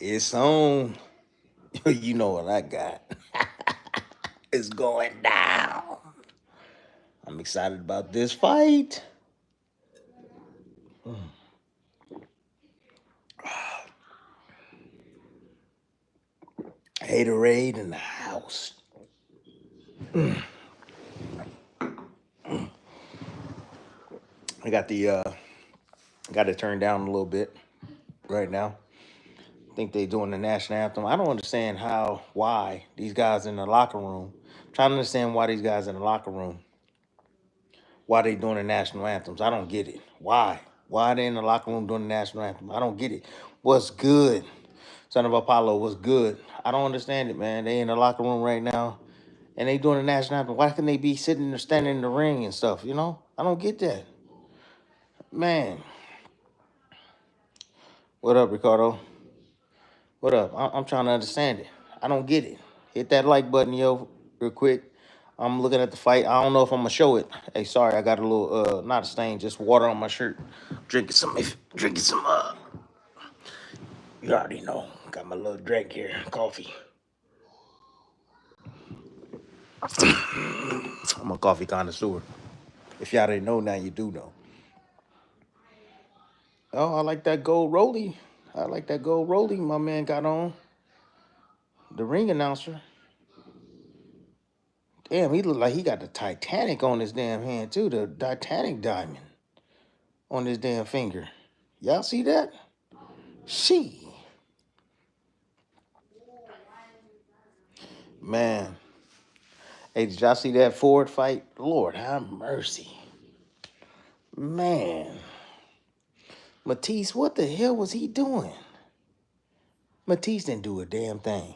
It's on. You know what I got. It's going down. I'm excited about this fight. Haterade in the house. I got it turned down a little bit right now. I think they doing the national anthem. I don't understand why these guys in the locker room. I'm trying to understand why these guys in the locker room, why they doing the national anthems. I don't get it. Why? Why they in the locker room doing the national anthem? I don't get it. What's good? Son of Apollo, what's good? I don't understand it, man. They in the locker room right now and they doing the national anthem. Why can they be sitting there standing in the ring and stuff? I don't get that. Man. What up, Ricardo? What up? I'm trying to understand it. I don't get it. Hit that like button, yo, real quick. I'm looking at the fight. I don't know if I'm gonna show it. Hey, sorry, I got a little not a stain, just water on my shirt. Drinking some you already know. Got my little drink here, coffee. I'm a coffee connoisseur. If y'all didn't know, now you do know. Oh, I like that gold rollie. My man got on. The ring announcer. Damn, he look like he got the Titanic on his damn hand too. The Titanic diamond on his damn finger. Y'all see that? She. Man. Hey, did y'all see that Ford fight? Lord have mercy. Man. Matisse, what the hell was he doing? Matisse didn't do a damn thing.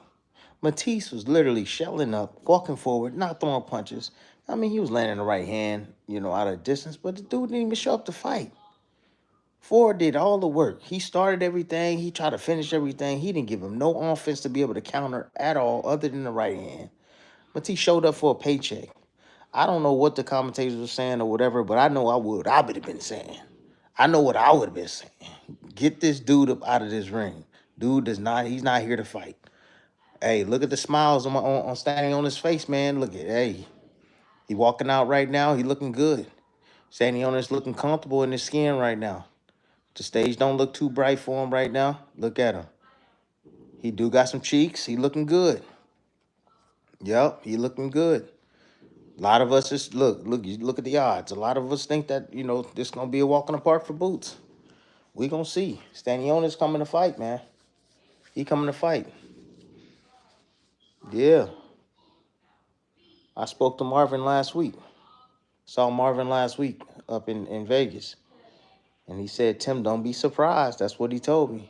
Matisse was literally shelling up, walking forward, not throwing punches. I mean, he was landing the right hand, out of distance, but the dude didn't even show up to fight. Ford did all the work. He started everything. He tried to finish everything. He didn't give him no offense to be able to counter at all other than the right hand. Matisse showed up for a paycheck. I don't know what the commentators were saying or whatever, but I know I would have been saying. I know what I would have been saying. Get this dude up out of this ring. He's not here to fight. Hey, look at the smiles on standing on his face, man. Hey, he walking out right now. He looking good. Stanionis looking comfortable in his skin right now. The stage don't look too bright for him right now. Look at him. He do got some cheeks. He looking good. Yep, he looking good. A lot of us just you look at the odds. A lot of us think that, this gonna be a walk in the park for Boots. We gonna see. Stanionis coming to fight, man. He coming to fight. Yeah. I spoke to Marvin last week. Saw Marvin last week up in Vegas. And he said, Tim, don't be surprised. That's what he told me.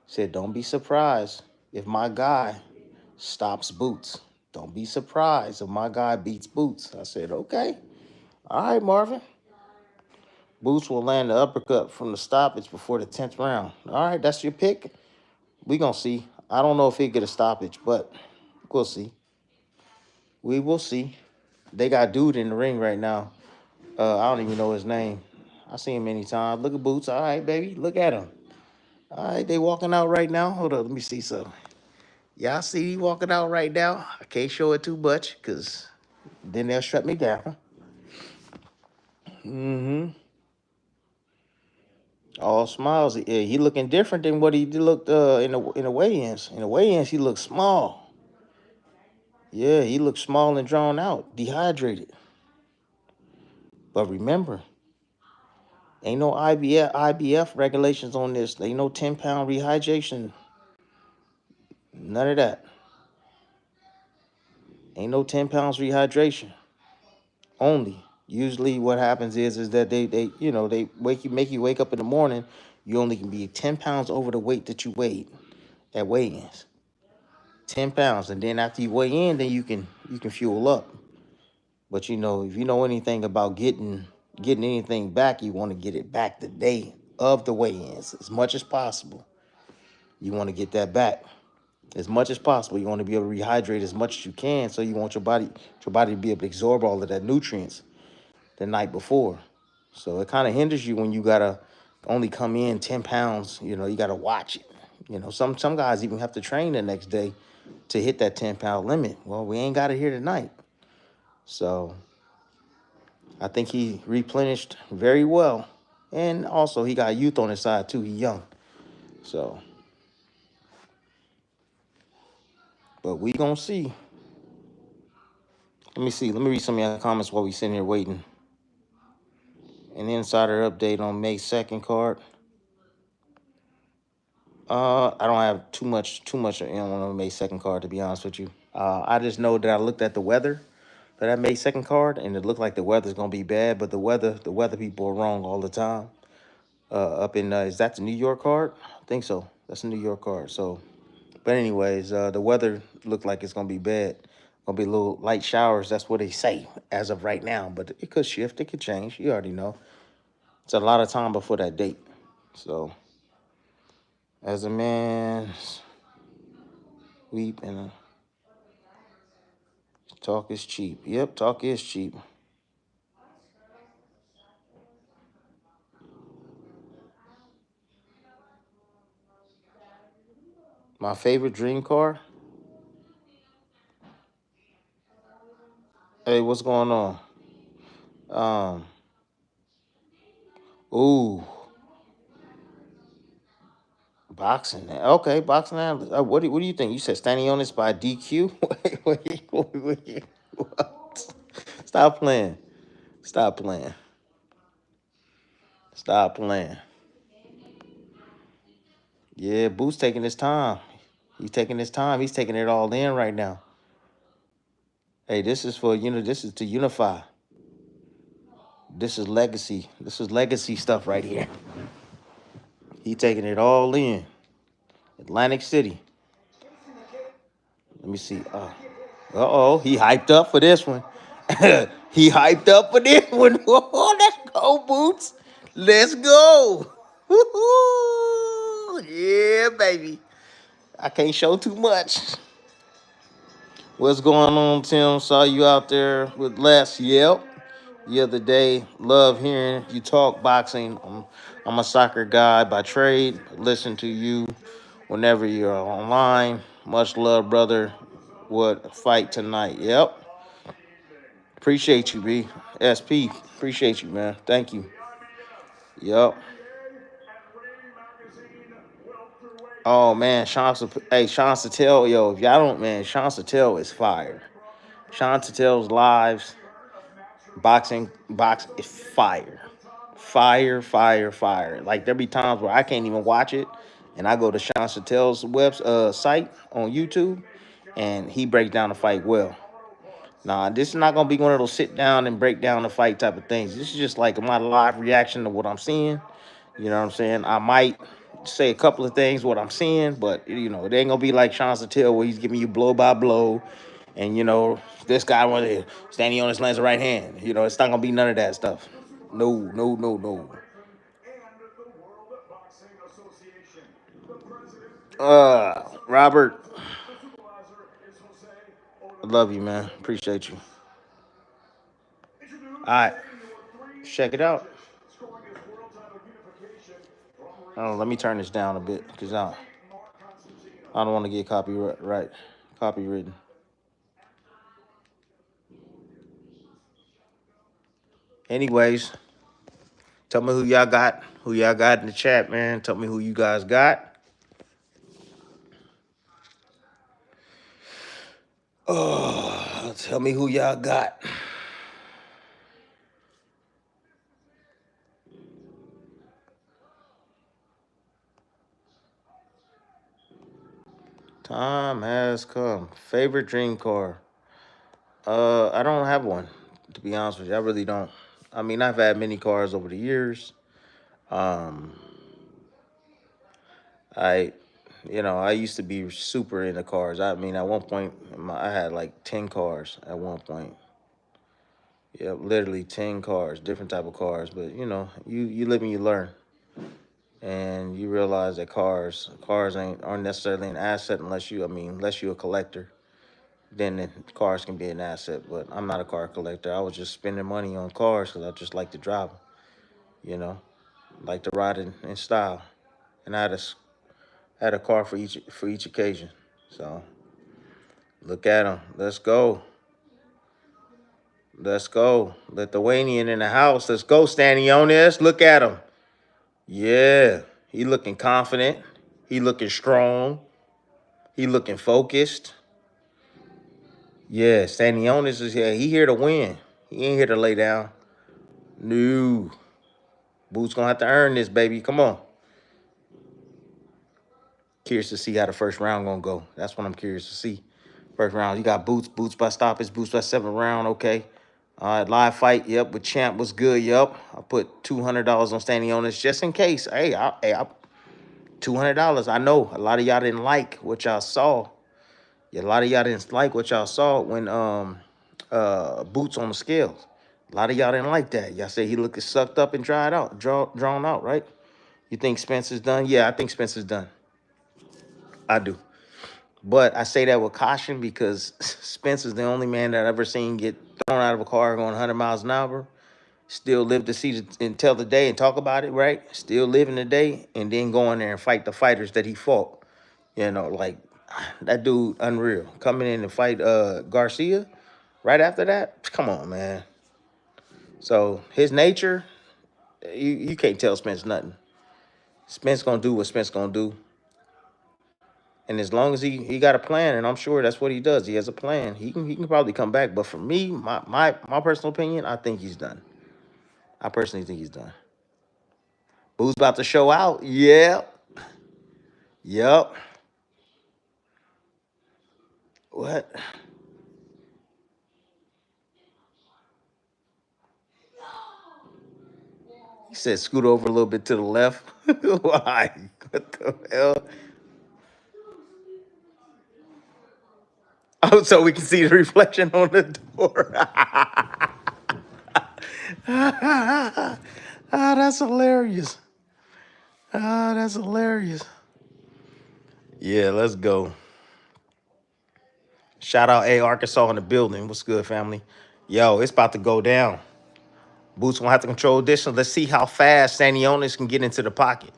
He said, don't be surprised if my guy stops Boots. Don't be surprised if my guy beats Boots. I said, okay. All right, Marvin. Boots will land the uppercut from the stoppage before the 10th round. All right, that's your pick. We gonna see. I don't know if he'll get a stoppage, but we'll see. We will see. They got dude in the ring right now. I don't even know his name. I see him many times. Look at Boots. All right, baby. Look at him. All right, they walking out right now. Hold up, let me see something. Y'all see me walking out right now? I can't show it too much because then they'll shut me down. Mm-hmm. All smiles. Yeah, he looking different than what he looked in the weigh-ins. In the weigh-ins, he looked small. Yeah, he looked small and drawn out, dehydrated. But remember, ain't no IBF regulations on this. Ain't no 10-pound rehydration. None of that. Ain't no 10 pounds rehydration. Only. Usually what happens is that they make you wake up in the morning. You only can be 10 pounds over the weight that you weighed at weigh-ins. 10 pounds. And then after you weigh in, then you can fuel up. But if you know anything about getting anything back, you want to get it back the day of the weigh-ins as much as possible. You want to get that back as much as possible. You want to be able to rehydrate as much as you can, so you want your body to be able to absorb all of that nutrients the night before. So it kind of hinders you when you gotta only come in 10 pounds. You gotta watch it. Some guys even have to train the next day to hit that 10-pound limit. Well, we ain't got it here tonight. So I think he replenished very well. And also he got youth on his side too. He young. So, but we gonna see. Let me see. Let me read some of your comments while we sitting here waiting. An insider update on May 2nd card. I don't have too much on the May 2nd card, to be honest with you. I just know that I looked at the weather for that May 2nd card, and it looked like the weather's gonna be bad. But the weather people are wrong all the time. Up in is that the New York card? I think so. That's a New York card. So, but anyways, the weather looked like it's gonna be bad. Gonna be little light showers. That's what they say as of right now. But it could shift. It could change. You already know. It's a lot of time before that date. So, as a man weep and talk is cheap. Yep, talk is cheap. My favorite dream car. Hey, what's going on? Um, ooh, boxing. Okay, boxing. What do you think? You said Stanionis by DQ? Wait. What? Stop playing. Stop playing. Stop playing. Yeah, Boots taking his time. He's taking his time. He's taking it all in right now. Hey, this is for this is to unify. This is legacy. This is legacy stuff right here. He taking it all in. Atlantic City. Let me see. Uh-oh. He hyped up for this one. He hyped up for this one. Oh, let's go, Boots. Let's go. Woo-hoo. Yeah, baby. I can't show too much. What's going on, Tim? Saw you out there with Les. Yep. The other day, love hearing you talk boxing. I'm a soccer guy by trade. Listen to you whenever you're online. Much love, brother. What fight tonight? Yep. Appreciate you, B. SP. Appreciate you, man. Thank you. Yep. Oh man, Sean Sattel, yo, if y'all don't, man, Sean Sattel is fire. Sean Satel's lives, box is fire. Fire. Like there be times where I can't even watch it, and I go to Sean Satel's site on YouTube, and he breaks down the fight well. Nah, this is not gonna be one of those sit down and break down the fight type of things. This is just like my live reaction to what I'm seeing. You know what I'm saying? I might say a couple of things what I'm seeing, but it ain't gonna be like Sean Sattel where he's giving you blow by blow, and this guy standing on his lens right hand. It's not gonna be none of that stuff. No. Robert, I love you, man. Appreciate you. All right, check it out. Oh, let me turn this down a bit because I don't want to get copywritten. Anyways, tell me who y'all got in the chat, man. Tell me who you guys got. Oh, tell me who y'all got. Time has come. Favorite dream car. I don't have one, to be honest with you. I really don't. I mean, I've had many cars over the years. Um, I, I used to be super into cars. I mean, at one point, I had like 10 cars at one point. Yeah, literally 10 cars, different type of cars. But you live and you learn, and you realize that cars aren't necessarily an asset unless you're a collector. Then cars can be an asset. But I'm not a car collector. I was just spending money on cars because I just like to drive them. Like to ride in style. And I Had a car for each occasion. So look at him. Let's go. Let's go. Lithuanian in the house. Let's go, Stanionis. Look at him. Yeah. He looking confident. He looking strong. He looking focused. Yeah, Stanionis is here. He here to win. He ain't here to lay down. No. Boots gonna have to earn this, baby. Come on. Curious to see how the first round gonna go. That's what I'm curious to see. First round, you got Boots by stoppage, Boots by 7th round. Okay. All right, live fight. Yep, with Champ was good. Yep, I put $200 on Stanionis just in case. Hey, $200. I know a lot of y'all didn't like what y'all saw. Yeah, a lot of y'all didn't like what y'all saw when Boots on the scales. A lot of y'all didn't like that. Y'all say he looked sucked up and drawn out, right? You think Spencer's done? Yeah, I think Spencer's done. I do. But I say that with caution because Spencer's the only man that I've ever seen get thrown out of a car going 100 miles an hour. Still live to see and tell the day and talk about it, right? Still living the day and then go in there and fight the fighters that he fought. You know, like that dude, unreal. Coming in and fight Garcia right after that. Come on, man. So his nature, you can't tell Spence nothing. Spence gonna do what Spence gonna do. And as long as he got a plan, and I'm sure that's what he does, he has a plan. He can probably come back. But for me, my personal opinion, I think he's done. I personally think he's done. Who's about to show out? Yep. Yep. What? He said scoot over a little bit to the left. Why? What the hell? Oh, so we can see the reflection on the door. Ah, that's hilarious. Ah, that's hilarious. Yeah, let's go. Shout out A Arkansas in the building. What's good, family? Yo, it's about to go down. Boots gonna have to control distance. Let's see how fast Stanionis can get into the pocket.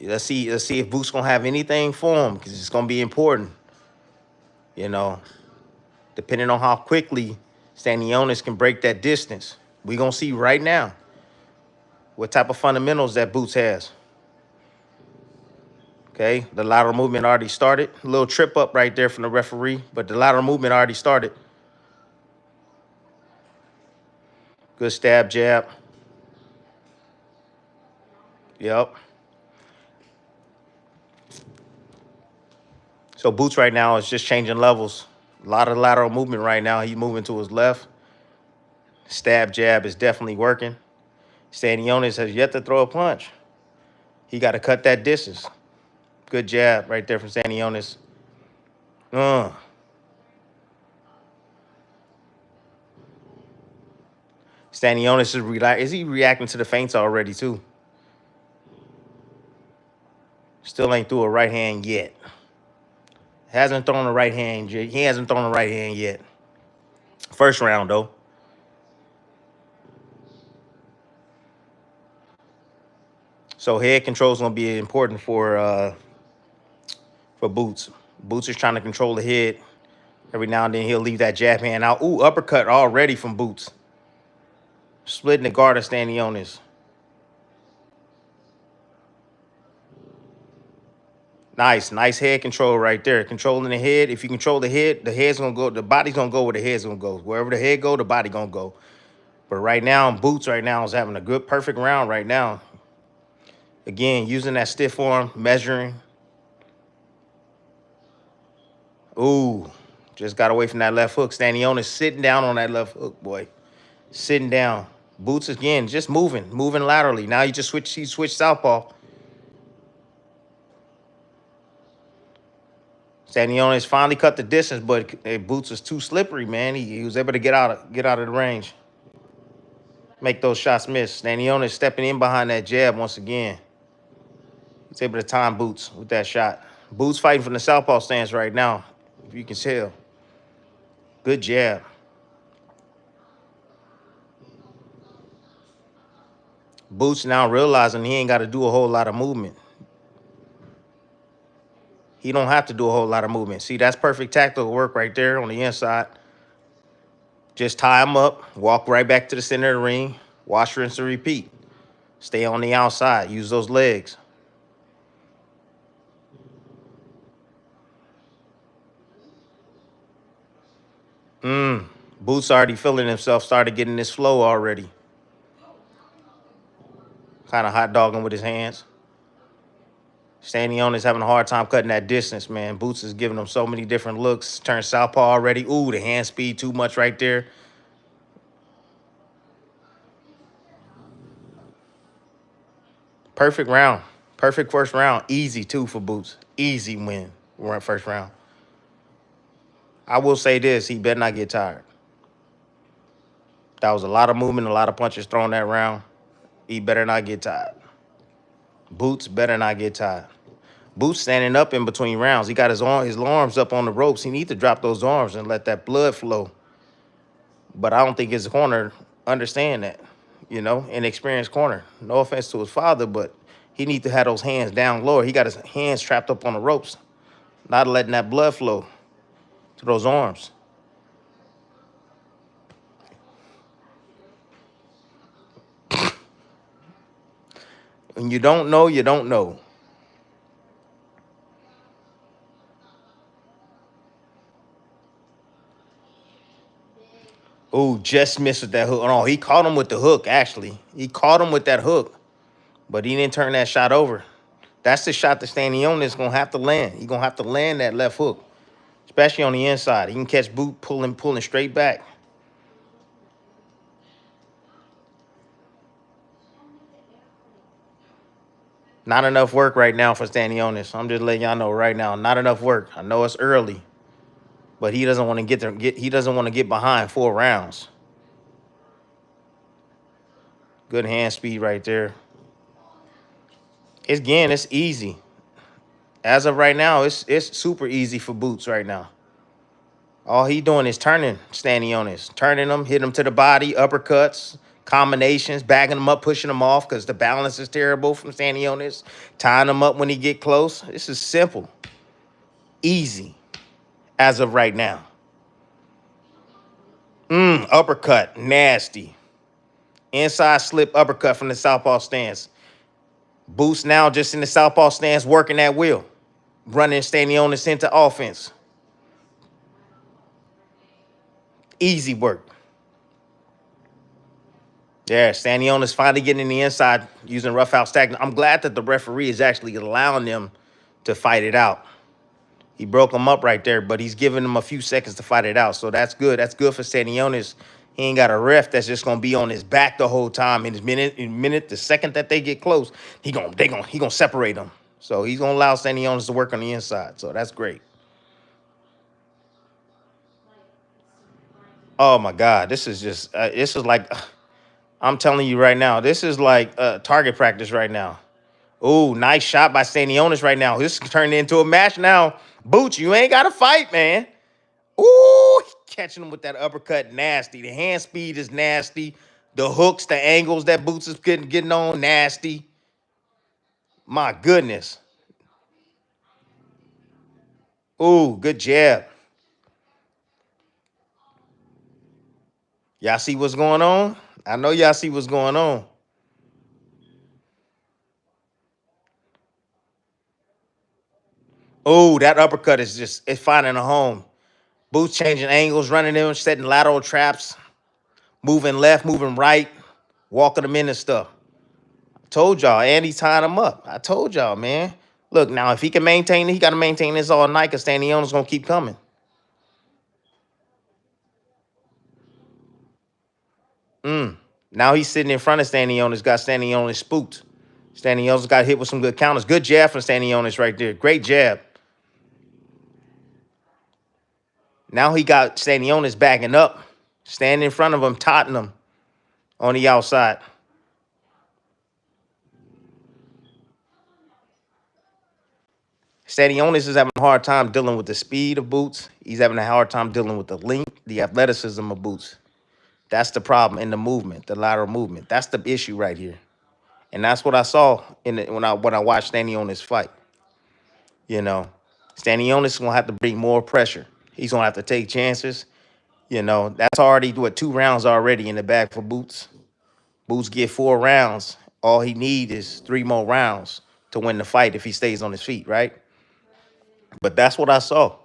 Let's see if Boots gonna have anything for him because it's gonna be important. You know, depending on how quickly Stanionis can break that distance. We gonna see right now what type of fundamentals that Boots has. Okay, the lateral movement already started. A little trip up right there from the referee, but the lateral movement already started. Good stab, jab. Yep. So Boots right now is just changing levels. A lot of lateral movement right now. He's moving to his left. Stab jab is definitely working. Stanionis has yet to throw a punch. He got to cut that distance. Good jab right there from Stanionis. Stanionis is he reacting to the feints already too? Still ain't threw a right hand yet. Hasn't thrown a right hand. He hasn't thrown a right hand yet. First round though. So head control is gonna be important for Boots. Boots is trying to control the head. Every now and then he'll leave that jab hand out. Ooh, uppercut already from Boots. Splitting the guard of Stanionis. Nice head control right there. Controlling the head. If you control the head's gonna go. The body's gonna go where the head's gonna go. Wherever the head go, the body gonna go. But right now, Boots right now is having a good, perfect round right now. Again, using that stiff arm, measuring. Ooh, just got away from that left hook. Stanionis sitting down on that left hook, boy. Sitting down. Boots again, just moving laterally. Now he switched southpaw. Stanionis finally cut the distance, but Boots was too slippery, man. He was able to get out of the range. Make those shots miss. Stanionis stepping in behind that jab once again. He's able to time Boots with that shot. Boots fighting from the southpaw stance right now, if you can tell. Good jab. Boots now realizing he ain't got to do a whole lot of movement. He don't have to do a whole lot of movement. See, that's perfect tactical work right there on the inside. Just tie him up, walk right back to the center of the ring, wash, rinse, and repeat. Stay on the outside. Use those legs. Boots already feeling himself, started getting this flow already. Kind of hot dogging with his hands. Stanionis having a hard time cutting that distance, man. Boots is giving him so many different looks. Turned southpaw already. Ooh, the hand speed too much right there. Perfect round. Perfect first round. Easy, too, for Boots. Easy win. We're in first round. I will say this. He better not get tired. That was a lot of movement, a lot of punches thrown that round. He better not get tired. Boots better not get tired. Boots standing up in between rounds. He got his arms up on the ropes. He need to drop those arms and let that blood flow. But I don't think his corner understand that, inexperienced corner. No offense to his father, but he need to have those hands down lower. He got his hands trapped up on the ropes, not letting that blood flow to those arms. When you don't know, you don't know. Oh, just missed with that hook. Oh, no, he caught him with the hook, actually. He caught him with that hook, but he didn't turn that shot over. That's the shot that Stanionis is going to have to land. He's going to have to land that left hook, especially on the inside. He can catch Boot pulling straight back. Not enough work right now for Stanionis. I'm just letting y'all know right now. Not enough work. I know it's early, but he doesn't want to he doesn't want to get behind 4 rounds. Good hand speed right there. It's easy. As of right now, it's super easy for Boots right now. All he doing is turning Stanionis, turning him, hitting him to the body, uppercuts, combinations, bagging him up, pushing him off because the balance is terrible from Stanionis, tying him up when he get close. This is simple, easy, as of right now. Uppercut, nasty. Inside slip uppercut from the southpaw stance. Boots now just in the southpaw stance, working that wheel, running Stanionis into offense. Easy work. Yeah, Stanionis finally getting in the inside using rough house tactics. I'm glad that the referee is actually allowing them to fight it out. He broke him up right there, but he's giving him a few seconds to fight it out. So that's good. That's good for Stanionis. He ain't got a ref that's just gonna be on his back the whole time. The second that they get close, he gonna separate them. So he's gonna allow Stanionis to work on the inside. So that's great. Oh my God, this is like I'm telling you right now, this is like target practice right now. Oh, nice shot by Stanionis right now. This is turning into a match now. Boots, you ain't got to fight, man. Ooh, catching him with that uppercut, nasty. The hand speed is nasty. The hooks, the angles that Boots is getting on, nasty. My goodness. Ooh, good jab. Y'all see what's going on? I know y'all see what's going on. Oh, that uppercut is it's finding a home. Boots changing angles, running them, setting lateral traps, moving left, moving right, walking them in and stuff. Told y'all, and he's tying him up. I told y'all, man. Look, now if he can maintain it, he got to maintain this all night because Stanionis going to keep coming. Now he's sitting in front of Stanionis, got Stanionis spooked. Stanionis got hit with some good counters. Good jab from Stanionis right there. Great jab. Now he got Stanionis backing up, standing in front of him, totting him on the outside. Stanionis is having a hard time dealing with the speed of Boots. He's having a hard time dealing with the length, the athleticism of Boots. That's the problem in the movement, the lateral movement. That's the issue right here. And that's what I saw when I watched Stanionis fight. You know. Stanionis is going to have to bring more pressure. He's going to have to take chances. You know, that's already, what, 2 rounds already in the bag for Boots. Boots get 4 rounds. All he needs is 3 more rounds to win the fight if he stays on his feet, right? But that's what I saw.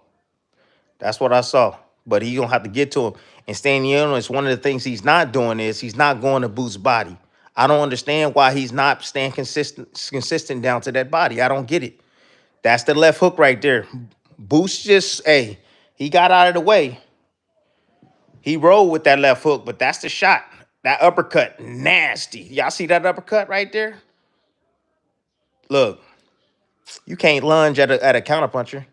That's what I saw. But he's going to have to get to him. And Stanionis, one of the things he's not doing is he's not going to Boots' body. I don't understand why he's not staying consistent down to that body. I don't get it. That's the left hook right there. Boots just, hey, he got out of the way. He rolled with that left hook, but that's the shot. That uppercut, nasty. Y'all see that uppercut right there? Look, you can't lunge at a counterpuncher.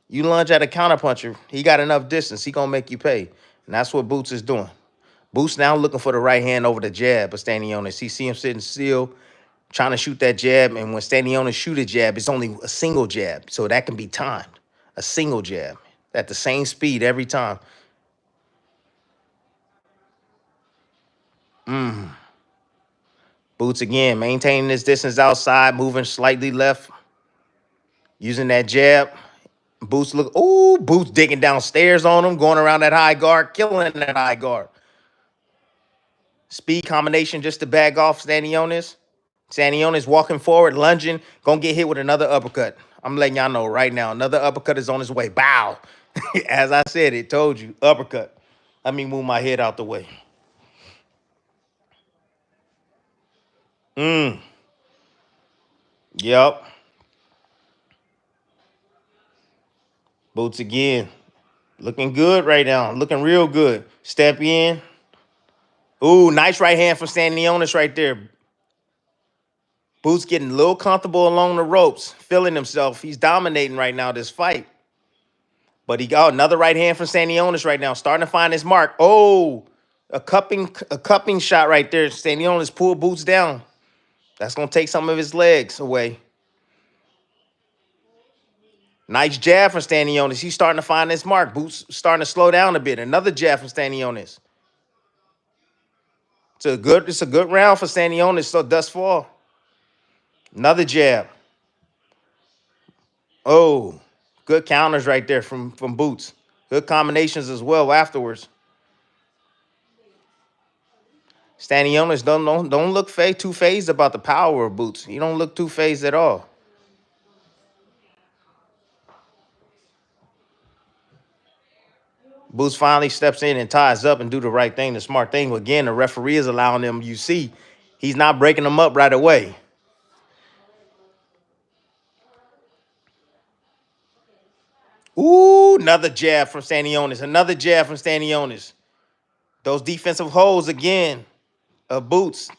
You lunge at a counterpuncher, he got enough distance. He gonna make you pay. And that's what Boots is doing. Boots now looking for the right hand over the jab of Stanionis. He see him sitting still, trying to shoot that jab. And when Stanionis shoot a jab, it's only a single jab. So that can be timed. A single jab at the same speed every time. Boots again, maintaining his distance outside, moving slightly left, using that jab. Boots look, ooh, Boots digging downstairs on him, going around that high guard, killing that high guard. Speed combination just to bag off Stanionis. Stanionis walking forward, lunging, gonna get hit with another uppercut. I'm letting y'all know right now, another uppercut is on his way. Bow. As I said, it told you, uppercut. Let me move my head out the way. Yep. Boots again. Looking good right now. Looking real good. Step in. Ooh, nice right hand from Stanionis right there. Boots getting a little comfortable along the ropes, feeling himself. He's dominating right now this fight. But he got another right hand from Stanionis right now, starting to find his mark. Oh, a cupping shot right there. Stanionis pulled Boots down. That's going to take some of his legs away. Nice jab from Stanionis. He's starting to find his mark. Boots starting to slow down a bit. Another jab from Stanionis. It's a good round for Stanionis so thus far. Another jab. Oh, good counters right there from Boots. Good combinations as well afterwards. Stanionis don't look too phased about the power of Boots. He don't look too phased at all. Boots finally steps in and ties up and do the right thing, the smart thing. Again, the referee is allowing him. You see, he's not breaking them up right away. Ooh, another jab from Stanionis. Another jab from Stanionis. Those defensive holes again of Boots.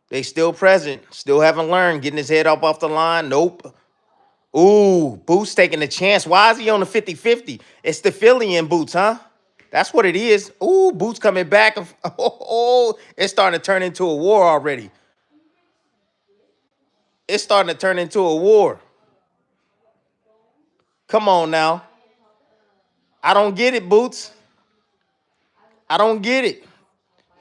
They still present. Still haven't learned. Getting his head up off the line. Nope. Ooh, Boots taking a chance. Why is he on the 50-50? It's the Philly in Boots, huh? That's what it is. Ooh, Boots coming back. Oh, it's starting to turn into a war already. It's starting to turn into a war. Come on now. I don't get it, Boots. I don't get it.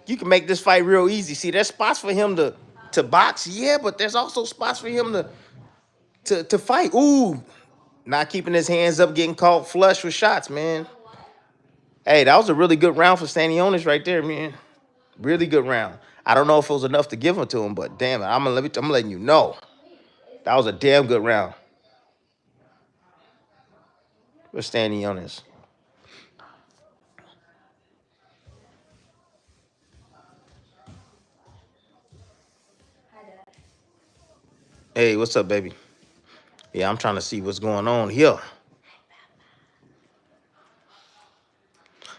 You can make this fight real easy. See, there's spots for him to box, yeah, but there's also spots for him to fight. Ooh, not keeping his hands up, getting caught flush with shots, man. Hey, that was a really good round for Stanionis right there, man. Really good round. I don't know if it was enough to give him to him, but damn it, I'm letting you know. That was a damn good round for Stanionis. Hey, what's up, baby? Yeah, I'm trying to see what's going on here.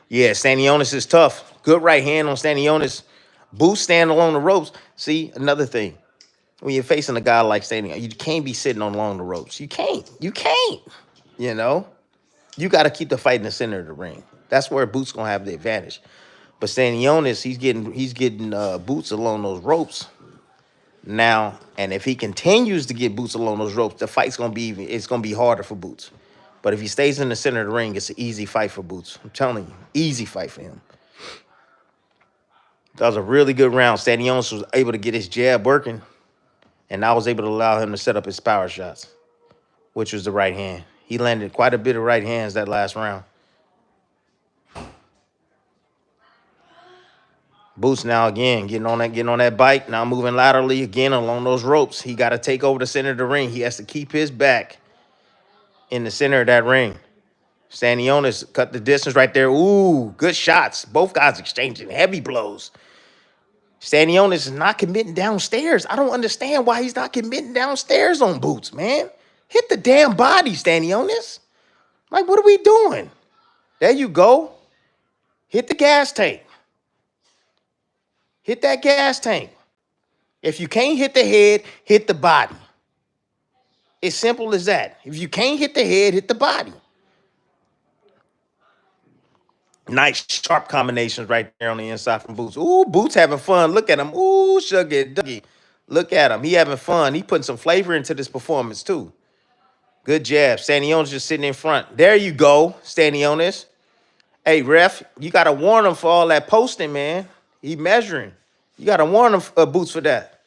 Yeah, Stanionis is tough. Good right hand on Stanionis. Boots stand along the ropes. See, another thing. When you're facing a guy like Stanionis, you can't be sitting on along the ropes. You can't. You can't. You know? You got to keep the fight in the center of the ring. That's where Boots going to have the advantage. But Stanionis, he's getting Boots along those ropes now. And if he continues to get Boots along those ropes, the fight's going to be it's going to be harder for Boots. But if he stays in the center of the ring, it's an easy fight for Boots. I'm telling you, easy fight for him. That was a really good round. Stanionis was able to get his jab working, and I was able to allow him to set up his power shots, which was the right hand. He landed quite a bit of right hands that last round. Boots now again getting on that bike, now moving laterally again along those ropes. He got to take over the center of the ring. He has to keep his back in the center of that ring. Stanionis cut the distance right there. Ooh, good shots. Both guys exchanging heavy blows. Stanionis is not committing downstairs. I don't understand why he's not committing downstairs on Boots, man. Hit the damn body, Stanionis. Like, what are we doing? There you go. Hit the gas tank. Hit that gas tank. If you can't hit the head, hit the body. It's simple as that. If you can't hit the head, hit the body. Nice sharp combinations right there on the inside from Boots. Ooh, Boots having fun. Look at him. Ooh, sugar ducky. Look at him. He having fun. He putting some flavor into this performance too. Good jab. Stanionis just sitting in front. There you go, Stanionis. Hey, ref, you got to warn him for all that posting, man. He measuring. You got to warn him, Boots, for that.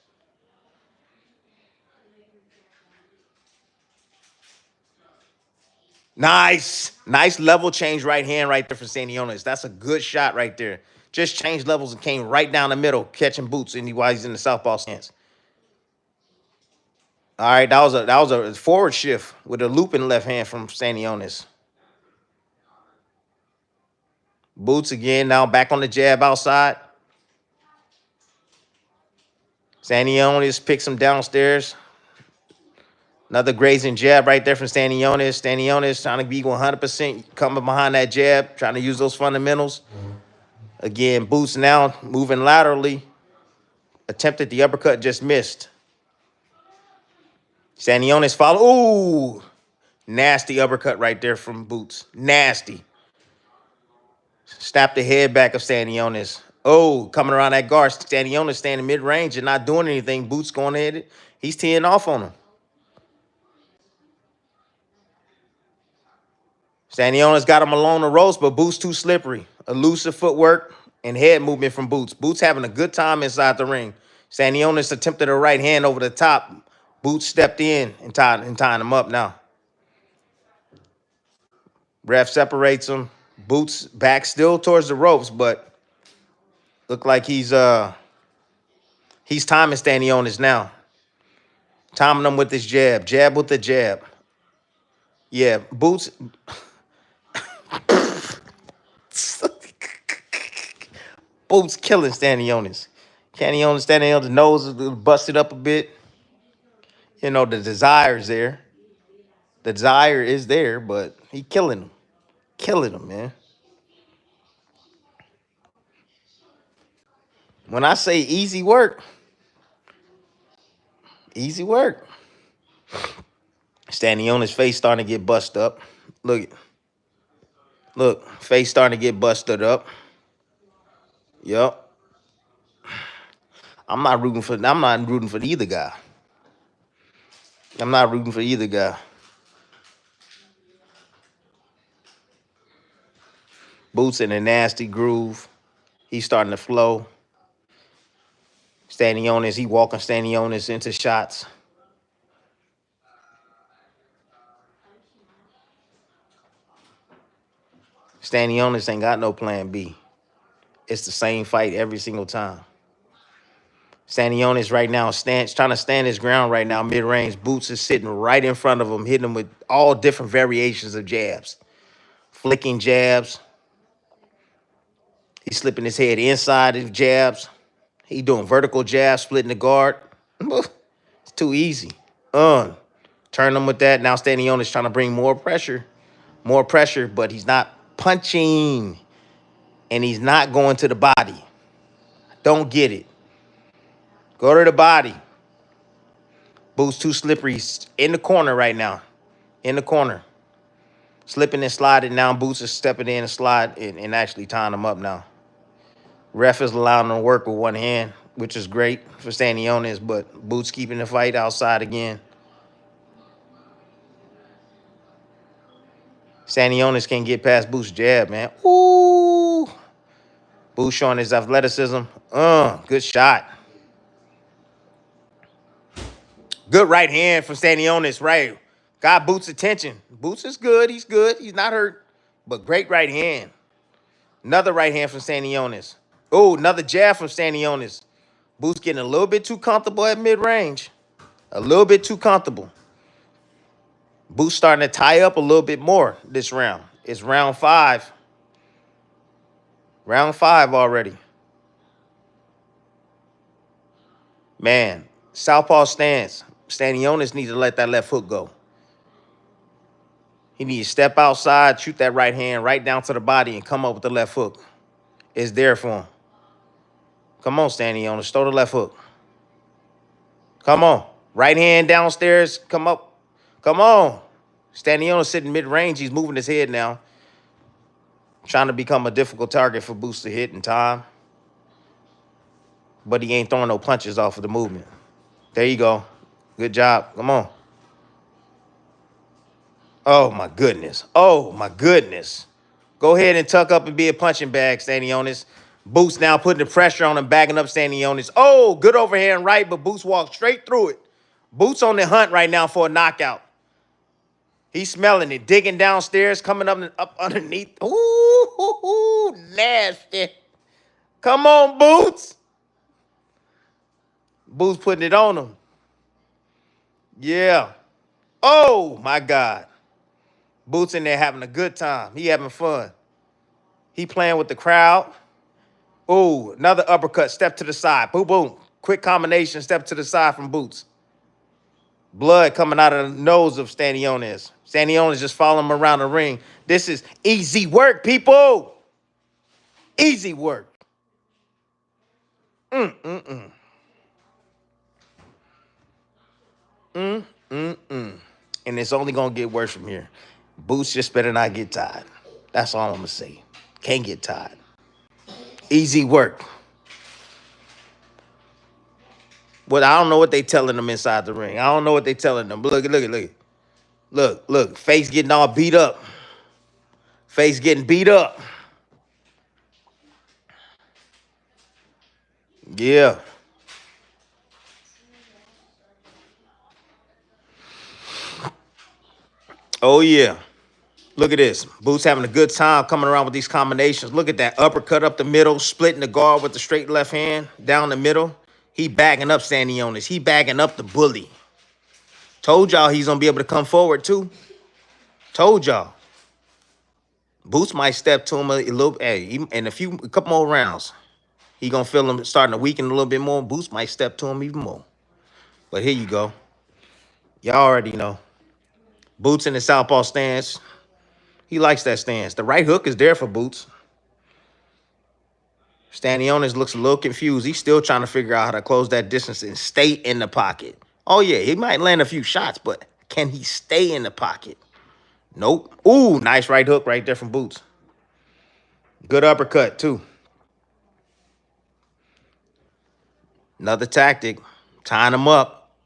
Nice. Nice level change right hand right there for Stanionis. That's a good shot right there. Just changed levels and came right down the middle, catching Boots while he's in the southpaw stance. All right, that was a forward shift with a loop in the left hand from Stanionis. Boots again, now back on the jab outside. Stanionis picks him downstairs. Another grazing jab right there from Stanionis. Stanionis trying to be 100% coming behind that jab, trying to use those fundamentals. Again, Boots now moving laterally. Attempted the uppercut, just missed. Stanionis follow. Ooh, nasty uppercut right there from Boots. Nasty. Snap the head back of Stanionis. Oh, coming around that guard. Stanionis standing mid-range and not doing anything. Boots going ahead. He's teeing off on him. Stanionis got him along the ropes, but Boots too slippery. Elusive footwork and head movement from Boots. Boots having a good time inside the ring. Stanionis attempted a right hand over the top. Boots stepped in and tied him up now. Ref separates him. Boots back still towards the ropes, but look like he's timing Stanionis now. Timing him with this jab. Jab with the jab. Yeah, Boots. Boots killing Stanionis. Stanionis' nose is busted up a bit. You know, the desire is there. The desire is there, but he killing him. Killing him, man. When I say easy work, easy work. Stanionis' face starting to get busted up. Look, face starting to get busted up. Yup. I'm not rooting for either guy. I'm not rooting for either guy. Boots in a nasty groove. He's starting to flow. He walking Stanionis into shots. Stanionis ain't got no plan B. It's the same fight every single time. Stanionis right now trying to stand his ground right now, mid-range. Boots is sitting right in front of him, hitting him with all different variations of jabs. Flicking jabs. He's slipping his head inside of jabs. He doing vertical jabs, splitting the guard. It's too easy. Turn him with that. Now Stanionis trying to bring more pressure, but he's not punching, and he's not going to the body. Don't get it. Go to the body. Boots too slippery. In the corner right now. In the corner. Slipping and sliding now. Boots is stepping in and slide and actually tying him up now. Ref is allowing him to work with one hand, which is great for Stanionis, but Boots keeping the fight outside again. Stanionis can't get past Boots' jab, man. Ooh. Boots showing his athleticism. Good shot. Good right hand from Stanionis, right? Got Boots' attention. Boots is good. He's good. He's not hurt. But great right hand. Another right hand from Stanionis. Oh, another jab from Stanionis. Boots getting a little bit too comfortable at mid-range. A little bit too comfortable. Boots starting to tie up a little bit more this round. It's round 5. Round 5 already. Man, southpaw stance. Stanionis needs to let that left hook go. He needs to step outside, shoot that right hand right down to the body, and come up with the left hook. It's there for him. Come on, Stanionis. Throw the left hook. Come on. Right hand downstairs. Come up. Come on. Stanionis sitting mid-range. He's moving his head now. Trying to become a difficult target for Boots to hit in time. But he ain't throwing no punches off of the movement. There you go. Good job. Come on. Oh, my goodness. Oh, my goodness. Go ahead and tuck up and be a punching bag, Stanionis. Boots now putting the pressure on him, backing up Stanionis. Oh, good overhand right, but Boots walked straight through it. Boots on the hunt right now for a knockout. He's smelling it, digging downstairs, coming up underneath. Ooh, nasty. Come on, Boots. Boots putting it on him. Yeah. Oh, my God. Boots in there having a good time. He having fun. He playing with the crowd. Oh, another uppercut. Step to the side. Boom, boom. Quick combination. Step to the side from Boots. Blood coming out of the nose of Stanionis. Stanionis just following him around the ring. This is easy work, people. Easy work. And it's only going to get worse from here. Boots just better not get tired. That's all I'm going to say. Can't get tired. Easy work. Well, I don't know what they telling them inside the ring. I don't know what they telling them. Look. Look. Face getting all beat up. Face getting beat up. Yeah. Oh, yeah. Look at this. Boots having a good time coming around with these combinations. Look at that uppercut up the middle, splitting the guard with the straight left hand down the middle. He bagging up Stanionis. He bagging up the bully. Told y'all he's going to be able to come forward, too. Told y'all. Boots might step to him a little, in a couple more rounds. He going to feel him starting to weaken a little bit more. Boots might step to him even more. But here you go. Y'all already know. Boots in the southpaw stance. He likes that stance. The right hook is there for Boots. Stanionis looks a little confused. He's still trying to figure out how to close that distance and stay in the pocket. Oh, yeah, he might land a few shots, but can he stay in the pocket? Nope. Ooh, nice right hook right there from Boots. Good uppercut, too. Another tactic. Tying him up.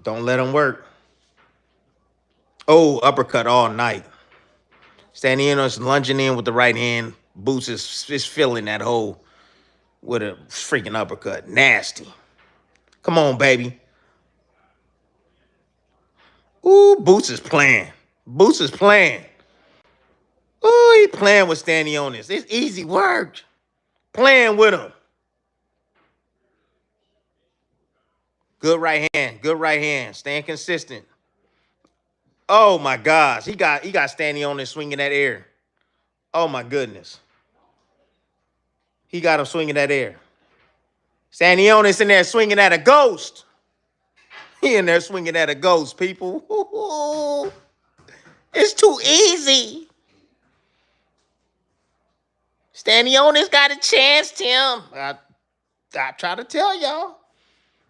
Don't let him work. Oh, uppercut all night. Stanionis lunging in with the right hand. Boots is filling that hole with a freaking uppercut. Nasty. Come on, baby. Ooh, Boots is playing. Boots is playing. Ooh, he playing with Stanionis. It's easy work. Playing with him. Good right hand. Good right hand. Staying consistent. Oh, my gosh. He got Stanionis swinging that air. Oh, my goodness. He got him swinging that air. Stanionis in there swinging at a ghost. He in there swinging at a ghost, people. Ooh, it's too easy. Stanionis got a chance, Tim. I try to tell y'all.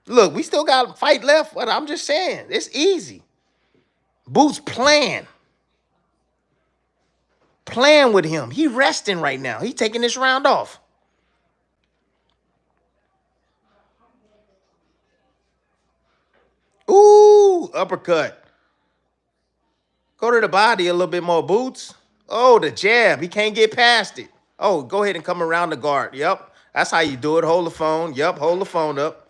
Look, we still got a fight left, but I'm just saying, it's easy. Boots playing. Playing with him. He resting right now. He taking this round off. Ooh, uppercut. Go to the body a little bit more, Boots. Oh, the jab. He can't get past it. Oh, go ahead and come around the guard. Yep. That's how you do it. Hold the phone. Yep, hold the phone up.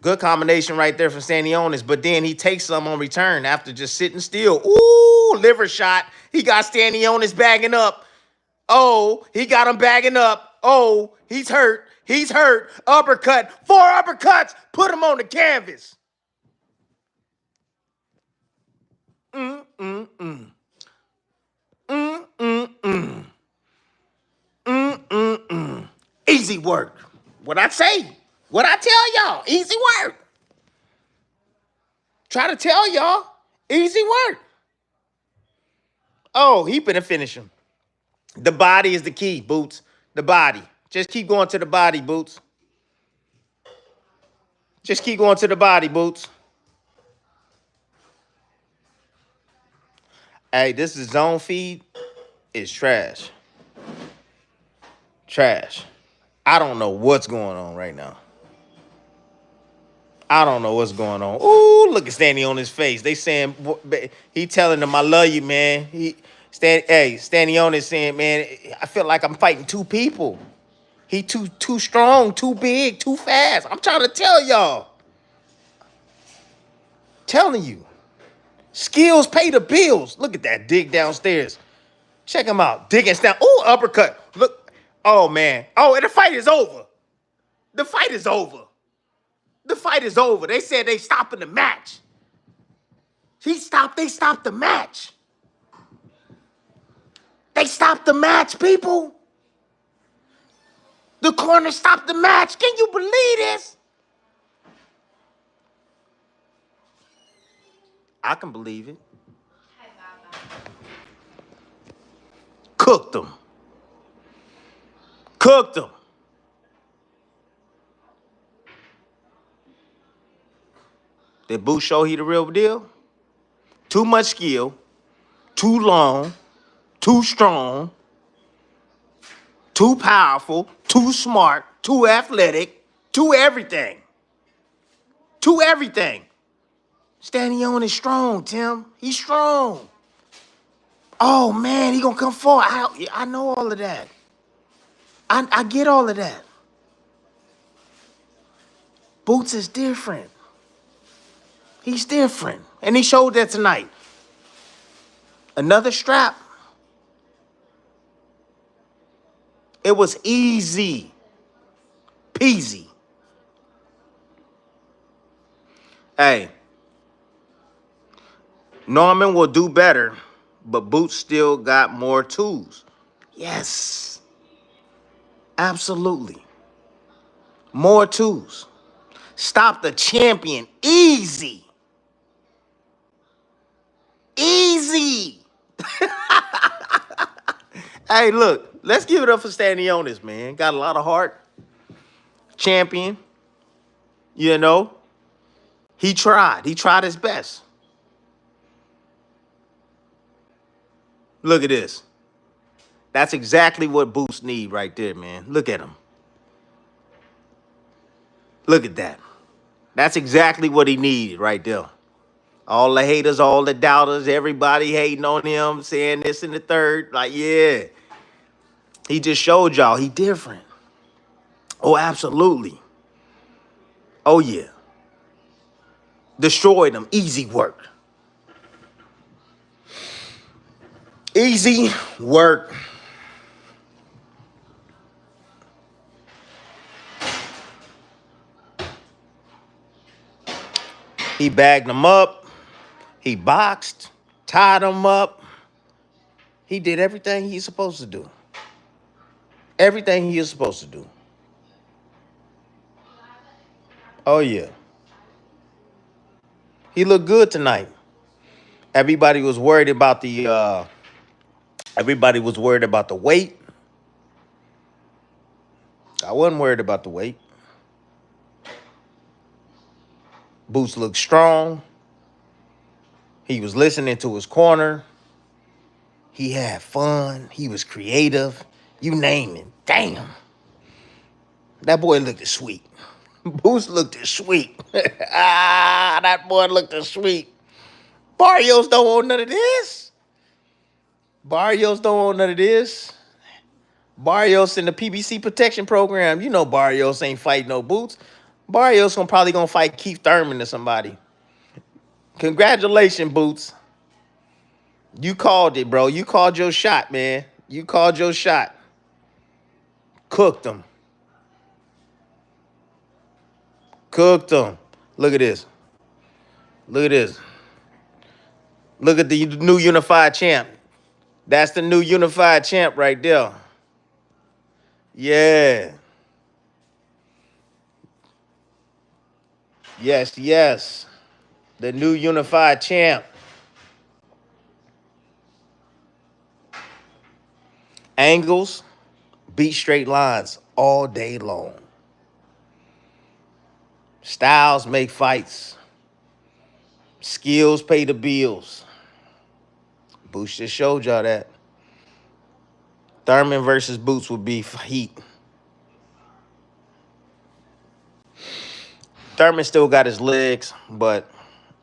Good combination right there from Stanionis, but then he takes some on return after just sitting still. Ooh, liver shot. He got Stanionis bagging up. Oh, he got him bagging up. Oh, he's hurt. He's hurt. Uppercut. 4 uppercuts. Put him on the canvas. Mm-mm-mm. Mm-mm-mm. Mm-mm-mm. Easy work. What I say? What I tell y'all? Easy work. Try to tell y'all. Easy work. Oh, he finna finish him. The body is the key, Boots. The body. Just keep going to the body, Boots. Just keep going to the body, Boots. Hey, this is zone feed. It's trash. Trash. I don't know what's going on right now. I don't know what's going on. Ooh, look at Stanley on his face. They saying he telling them I love you, man. Stanley on is saying, man, I feel like I'm fighting 2 people. He too strong, too big, too fast. I'm trying to tell y'all. Telling you. Skills pay the bills. Look at that dig downstairs. Check him out. Digging down. Ooh, uppercut. Look. Oh, man. Oh, and the fight is over. The fight is over. The fight is over. They said they stopping the match. They stopped the match. They stopped the match, people. The corner stopped the match. Can you believe this? I can believe it. Cooked them. Cooked them. Did Boo show he the real deal? Too much skill, too long, too strong, too powerful, too smart, too athletic, too everything. Too everything. Stannion is strong, Tim. He's strong. Oh, man, he gonna come forward. I know all of that. I get all of that. Boots is different. He's different. And he showed that tonight. Another strap. It was easy. Peasy. Hey. Norman will do better, but Boots still got more tools. Yes. Absolutely. More tools. Stop the champion. Easy. Easy. Hey, look. Let's give it up for Stanionis, man. Got a lot of heart. Champion. You know. He tried. He tried his best. Look at this. That's exactly what Boots need right there, man. Look at him. Look at that. That's exactly what he needed right there. All the haters, all the doubters, everybody hating on him, saying this and the third. Like, yeah. He just showed y'all he different. Oh, absolutely. Oh, yeah. Destroyed him. Easy work. Easy work. He bagged him up. He boxed, tied him up. He did everything he's supposed to do. Everything he is supposed to do. Oh, yeah. He looked good tonight. Everybody was worried about the weight. I wasn't worried about the weight. Boots looked strong. He was listening to his corner. He had fun. He was creative. You name it. Damn. That boy looked sweet. Boots looked sweet. That boy looked sweet. Barrios don't want none of this. Barrios don't want none of this. Barrios in the PBC protection program. You know Barrios ain't fighting no Boots. Barrios probably gonna fight Keith Thurman or somebody. Congratulations, Boots. You called it, bro. You called your shot, man. You called your shot. Cooked them. Cooked them. Look at this. Look at this. Look at the new unified champ. That's the new unified champ right there. Yeah. Yes, yes. The new unified champ. Angles beat straight lines all day long. Styles make fights. Skills pay the bills. Boots just showed y'all that. Thurman versus Boots would be heat. Thurman still got his legs, but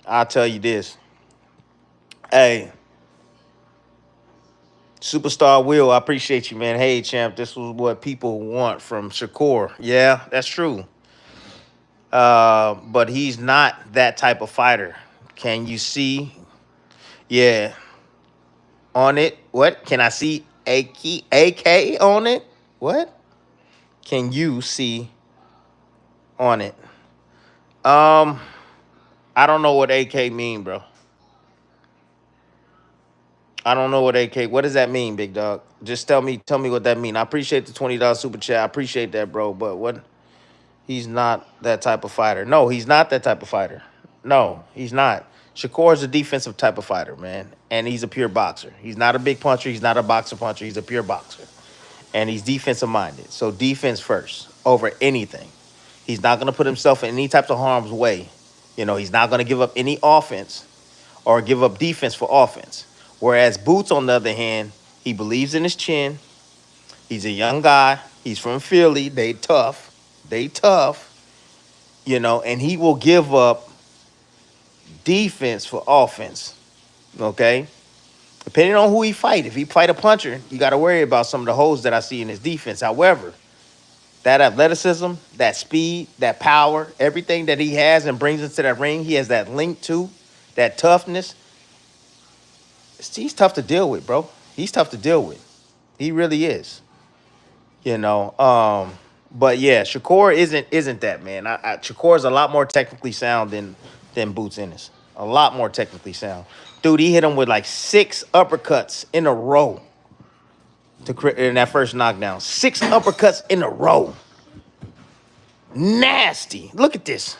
I'll tell you this. Hey, Superstar Will, I appreciate you, man. Hey, champ, this was what people want from Shakur. Yeah, that's true. But he's not that type of fighter. Can you see? Yeah. On it. What? Can I see AK on it? What? Can you see on it? I don't know what AK mean, bro. I don't know what AK. What does that mean, big dog? Just tell me what that mean. I appreciate the $20 super chat. I appreciate that, bro. But what? He's not that type of fighter. No, he's not that type of fighter. No, he's not. Shakur's a defensive type of fighter, man, and he's a pure boxer. He's not a big puncher. He's not a boxer puncher. He's a pure boxer, and he's defensive minded. So defense first over anything. He's not going to put himself in any types of harm's way. You know, he's not going to give up any offense or give up defense for offense. Whereas Boots, on the other hand, he believes in his chin. He's a young guy. He's from Philly. They tough. They tough. You know, and he will give up defense for offense. Okay? Depending on who he fight. If he fight a puncher, you got to worry about some of the holes that I see in his defense. However, that athleticism, that speed, that power, everything that he has and brings into that ring, he has that link to, that toughness. He's tough to deal with, bro. He's tough to deal with. He really is. You know, but yeah, Shakur isn't that, man. Shakur is a lot more technically sound than Boots-Stanionis. A lot more technically sound. Dude, he hit him with like 6 uppercuts in a row in that first knockdown. 6 uppercuts in a row. Nasty. Look at this.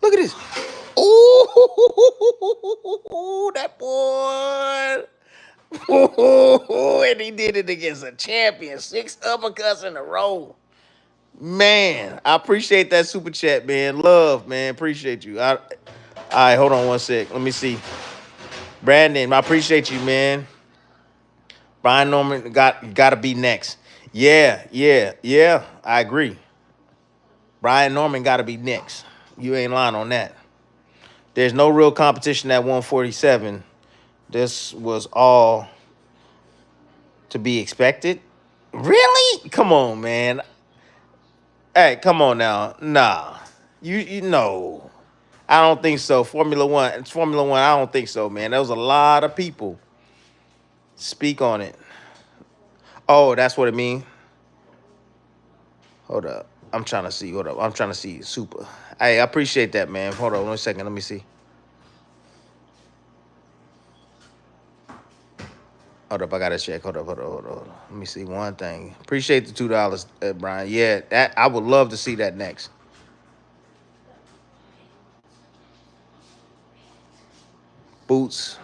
Look at this. Ooh, that boy. And he did it against a champion. 6 uppercuts in a row. Man, I appreciate that super chat, man. Love, man. Appreciate you. All right, hold on one sec. Let me see. Brandon, I appreciate you, man. Brian Norman got to be next. Yeah. I agree. Brian Norman got to be next. You ain't lying on that. There's no real competition at 147. This was all to be expected. Really? Come on, man. Hey, come on now. Nah. You know. I don't think so. Formula One, I don't think so, man. There was a lot of people speak on it. Oh, that's what it mean? Hold up. I'm trying to see. Hold up. I'm trying to see. Super. Hey, I appreciate that, man. Hold on 1 second. Let me see. Hold up. I got to check. Hold up. Let me see one thing. Appreciate the $2, Brian. Yeah, that I would love to see that next. Boots.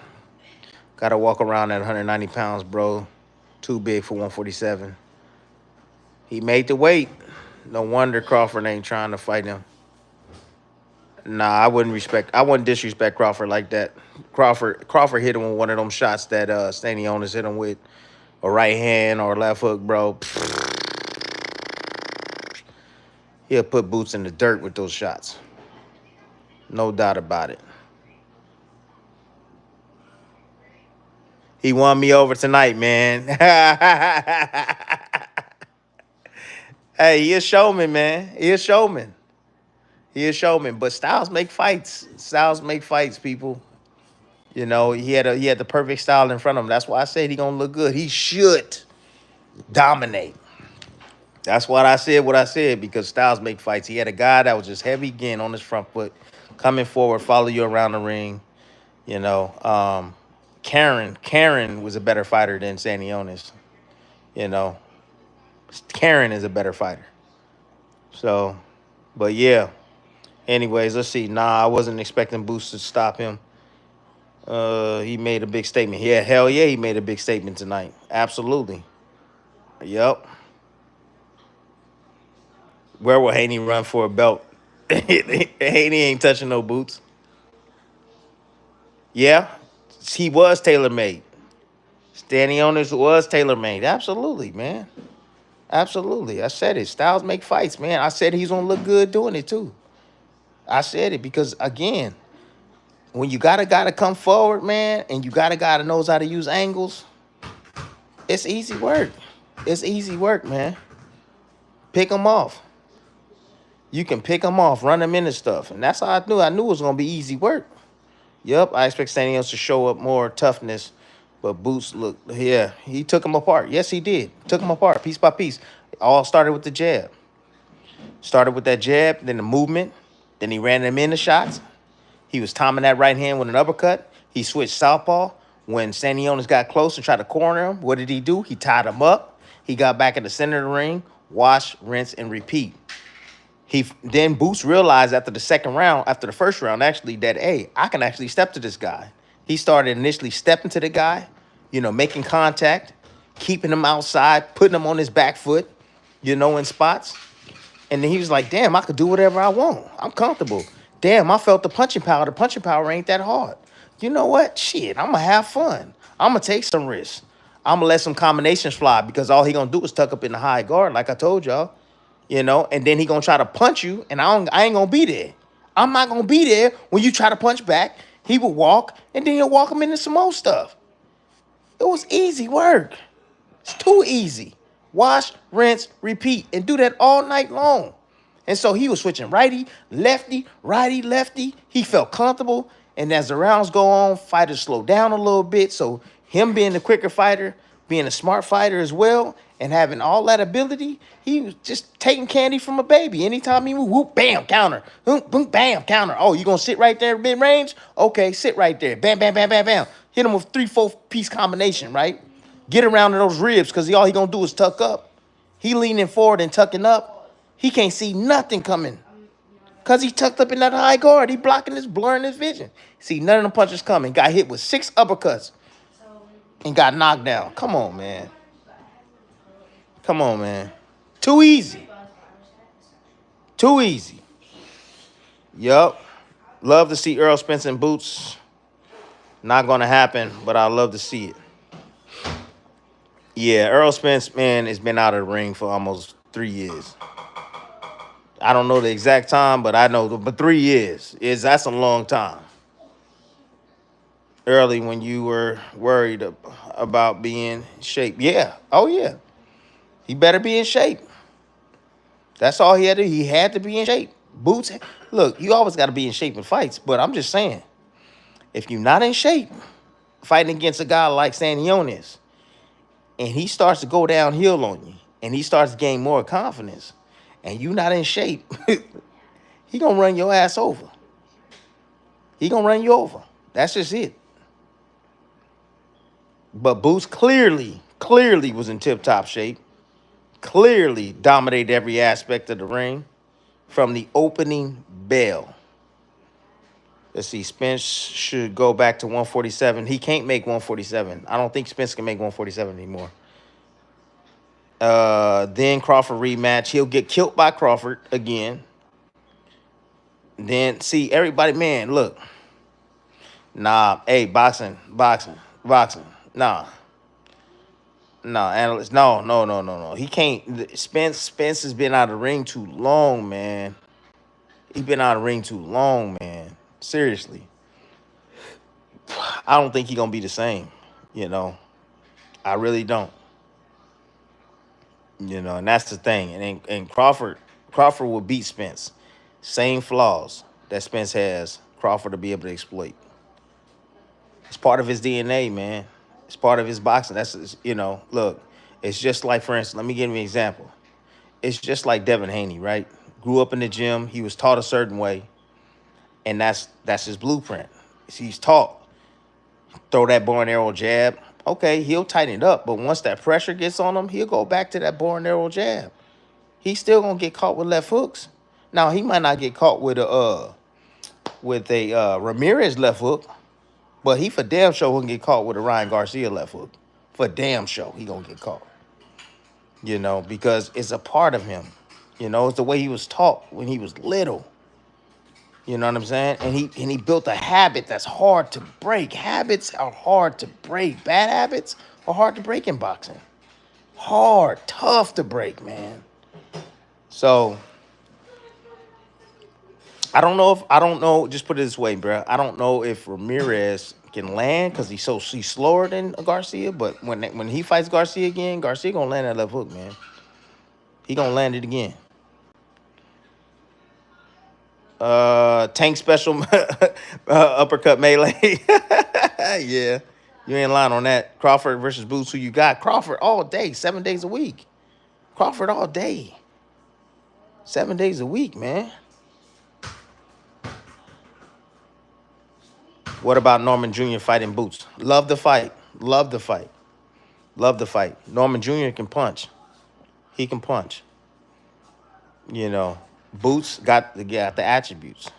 Got to walk around at 190 pounds, bro. Too big for 147. He made the weight. No wonder Crawford ain't trying to fight him. Nah, I wouldn't disrespect Crawford like that. Crawford hit him with one of them shots that Stanionis hit him with, a right hand or left hook, bro. He'll put Boots in the dirt with those shots. No doubt about it. He won me over tonight, man. Hey, he a showman, man. He a showman. He a showman. But Styles make fights. Styles make fights, people. You know, he had the perfect style in front of him. That's why I said he gonna look good. He should dominate. That's what I said. What I said because Styles make fights. He had a guy that was just heavy again on his front foot, coming forward, follow you around the ring. You know, Karen was a better fighter than Stanionis. You know, Karen is a better fighter. So, but yeah. Anyways, let's see. Nah, I wasn't expecting Boots to stop him. He made a big statement. Yeah, hell yeah, he made a big statement tonight. Absolutely. Yep. Where will Haney run for a belt? Haney ain't touching no Boots. Yeah, he was tailor made. Stanionis was tailor made. Absolutely, man. Absolutely. I said it. Styles make fights, man. I said he's gonna look good doing it too. I said it because again, when you got a guy to come forward, man, and you got a guy that knows how to use angles, it's easy work. It's easy work, man. Pick them off. You can pick them off, run them into stuff, and that's how I knew. I knew it was gonna be easy work. Yep, I expect Stanionis to show up more toughness, but Boots look, yeah, he took him apart. Yes, he did. Took him apart piece by piece. All started with the jab. Started with that jab, then the movement, then he ran them into shots. He was timing that right hand with an uppercut. He switched southpaw. When Stanionis got close and tried to corner him, what did he do? He tied him up. He got back in the center of the ring, wash, rinse, and repeat. He then Boots realized after the second round, after the first round, actually, that hey, I can actually step to this guy. He started initially stepping to the guy, you know, making contact, keeping him outside, putting him on his back foot, you know, in spots. And then he was like, damn, I could do whatever I want. I'm comfortable. Damn, I felt the punching power. The punching power ain't that hard. You know what? Shit, I'm going to have fun. I'm going to take some risks. I'm going to let some combinations fly because all he going to do is tuck up in the high guard, like I told y'all, you know, and then he going to try to punch you, and I ain't going to be there. I'm not going to be there when you try to punch back. He would walk, and then he'll walk him into some more stuff. It was easy work. It's too easy. Wash, rinse, repeat, and do that all night long. And so he was switching righty, lefty. He felt comfortable. And as the rounds go on, fighters slow down a little bit. So him being the quicker fighter, being a smart fighter as well, and having all that ability, he was just taking candy from a baby. Anytime he moved, whoop, bam, counter. Boom, boom, bam, counter. Oh, you gonna sit right there mid-range? Okay, sit right there. Bam, bam, bam, bam, bam. Hit him with 3-4 piece combination, right? Get around to those ribs, because all he gonna do is tuck up. He leaning forward and tucking up. He can't see nothing coming. Because he tucked up in that high guard. He blocking his, blurring his vision. See, none of the punches coming. Got hit with 6 uppercuts and got knocked down. Come on, man. Come on, man. Too easy. Too easy. Yup. Love to see Errol Spence in Boots. Not going to happen, but I love to see it. Yeah, Errol Spence, man, has been out of the ring for almost 3 years. I don't know the exact time, but I know, but 3 years that's a long time. Early when you were worried about being in shape. Yeah. Oh, yeah. He better be in shape. That's all he had to do. He had to be in shape. Boots, look, you always got to be in shape in fights, but I'm just saying, if you're not in shape, fighting against a guy like Stanionis, and he starts to go downhill on you, and he starts to gain more confidence, and you not in shape, he gonna run your ass over. He gonna run you over. That's just it. But Boots clearly was in tip-top shape. Clearly dominated every aspect of the ring from the opening bell. Let's see, Spence should go back to 147. He can't make 147. I don't think Spence can make 147 anymore. Then Crawford rematch. He'll get killed by Crawford again. Then, see, everybody, man, look. Nah, hey, boxing. Nah. No, analyst. No. He can't. Spence has been out of the ring too long, man. He's been out of the ring too long, man. Seriously. I don't think he's gonna be the same. You know, I really don't. You know, and that's the thing. And Crawford will beat Spence. Same flaws that Spence has, Crawford to be able to exploit. It's part of his DNA, man. It's part of his boxing. Look, it's just like, for instance, let me give you an example. It's just like Devin Haney, right? Grew up in the gym. He was taught a certain way, and that's his blueprint. He's taught throw that bow and arrow jab. Okay, he'll tighten it up, but once that pressure gets on him, he'll go back to that bow and arrow jab. He's still gonna get caught with left hooks. Now he might not get caught with a Ramirez left hook, but he for damn sure gonna get caught with a Ryan Garcia left hook. For damn sure he gonna get caught. You know, because it's a part of him. You know, it's the way he was taught when he was little. You know what I'm saying? And he built a habit that's hard to break. Habits are hard to break. Bad habits are hard to break in boxing. Hard, tough to break, man. So I don't know. Just put it this way, bro. I don't know if Ramirez can land because he's slower than Garcia. But when he fights Garcia again, Garcia gonna land that left hook, man. He gonna land it again. Tank special uppercut melee. Yeah, you ain't lying on that. Crawford versus Boots. Who you got? Crawford all day, 7 days a week. Crawford all day, 7 days a week, man. What about Norman Jr. fighting Boots? Love the fight. Love the fight. Love the fight. Norman Jr. can punch. He can punch. You know, Boots got the attributes.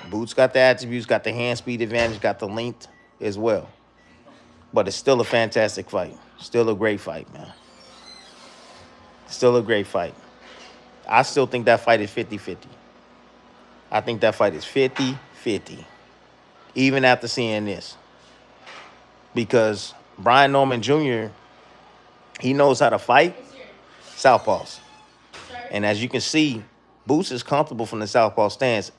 Boots got the attributes, got the hand speed advantage, got the length as well. But it's still a fantastic fight. Still a great fight, man. Still a great fight. I still think that fight is 50-50. I think that fight is 50-50. Even after seeing this. Because Brian Norman Jr., he knows how to fight southpaws. And as you can see, Boots is comfortable from the southpaw stance.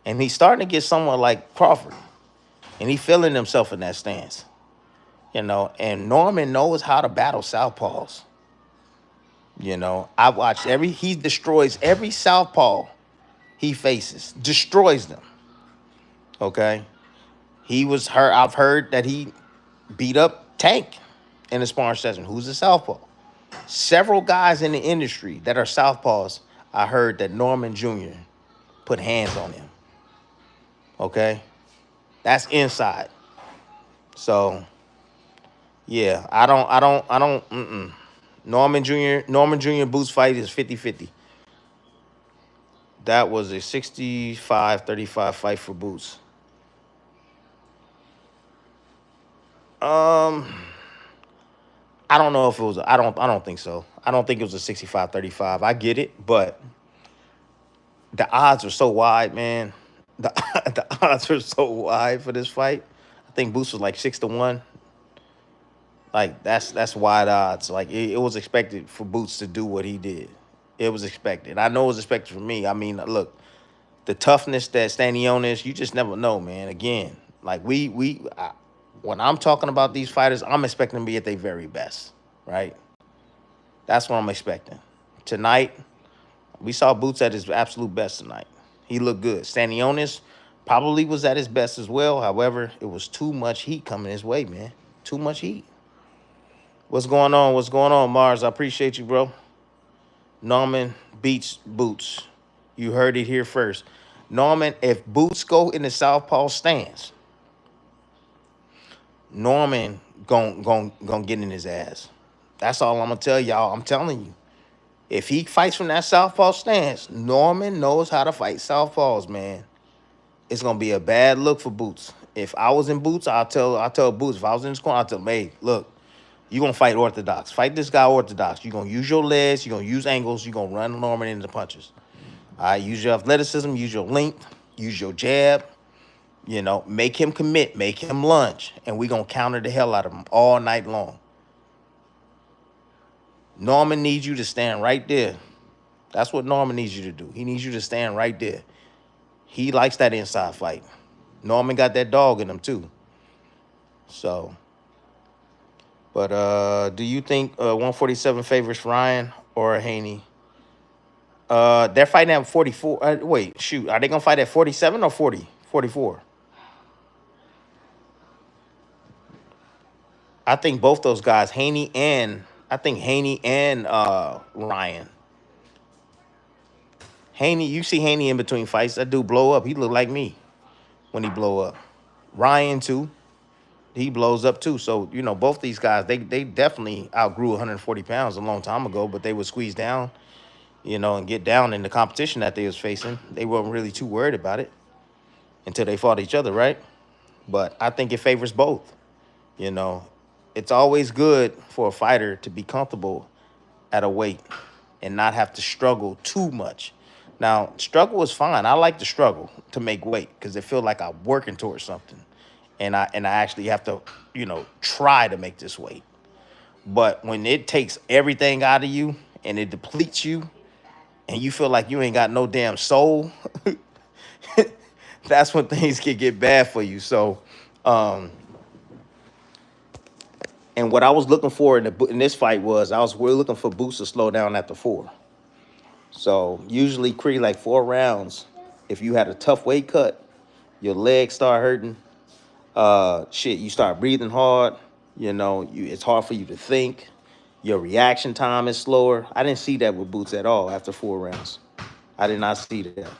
And he's starting to get somewhat like Crawford. And he's feeling himself in that stance. You know, and Norman knows how to battle southpaws. You know, I watched he destroys every southpaw he faces. Destroys them. Okay? I've heard that he beat up Tank in the sparring session, who's a southpaw. Several guys in the industry that are southpaws, I heard that Norman Jr. put hands on him. Okay? That's inside. So, yeah, I don't. Norman Jr. Boots fight is 50-50. That was a 65-35 fight for Boots. I don't know if it was. I don't think so. I don't think it was a 65-35. I get it, but the odds are so wide, man. The odds are so wide for this fight. I think Boots was like 6-1. Like that's wide odds. Like it was expected for Boots to do what he did. It was expected. I know it was expected for me. I mean, look, the toughness that Stanionis, you just never know, man. Again, like when I'm talking about these fighters, I'm expecting them to be at their very best, right? That's what I'm expecting. Tonight, we saw Boots at his absolute best tonight. He looked good. Stanionis probably was at his best as well. However, it was too much heat coming his way, man. Too much heat. What's going on? What's going on, Mars? I appreciate you, bro. Norman beats Boots. You heard it here first. Norman, if Boots go in the southpaw stance, Norman gon' get in his ass. That's all I'm gonna tell y'all. I'm telling you. If he fights from that southpaw stance, Norman knows how to fight southpaws, man. It's gonna be a bad look for Boots. If I was in Boots, I'll tell Boots. If I was in his corner, I'll tell him, hey, look, you're gonna fight orthodox. Fight this guy orthodox. You're gonna use your legs, you're gonna use angles, you're gonna run Norman into the punches. All right, use your athleticism, use your length, use your jab. You know, make him commit, make him lunge, and we're going to counter the hell out of him all night long. Norman needs you to stand right there. That's what Norman needs you to do. He needs you to stand right there. He likes that inside fight. Norman got that dog in him, too. So, but do you think 147 favors Ryan or Haney. They're fighting at 44. Wait, shoot. Are they going to fight at 47 or 40? 44. I think both those guys, Haney and Ryan. Haney, you see Haney in between fights. That dude blow up. He look like me when he blow up. Ryan too. He blows up too. So, you know, both these guys, they definitely outgrew 140 pounds a long time ago, but they would squeeze down, you know, and get down in the competition that they was facing. They weren't really too worried about it until they fought each other, right? But I think it favors both. You know, it's always good for a fighter to be comfortable at a weight and not have to struggle too much. Now, struggle is fine. I like to struggle to make weight because it feels like I'm working towards something. And I actually have to, you know, try to make this weight. But when it takes everything out of you and it depletes you and you feel like you ain't got no damn soul, that's when things can get bad for you. So, and what I was looking for in this fight was we're looking for Boots to slow down after 4. So usually Cree like 4 rounds. If you had a tough weight cut, your legs start hurting. Shit, you start breathing hard. You know, it's hard for you to think. Your reaction time is slower. I didn't see that with Boots at all after 4 rounds. I did not see that.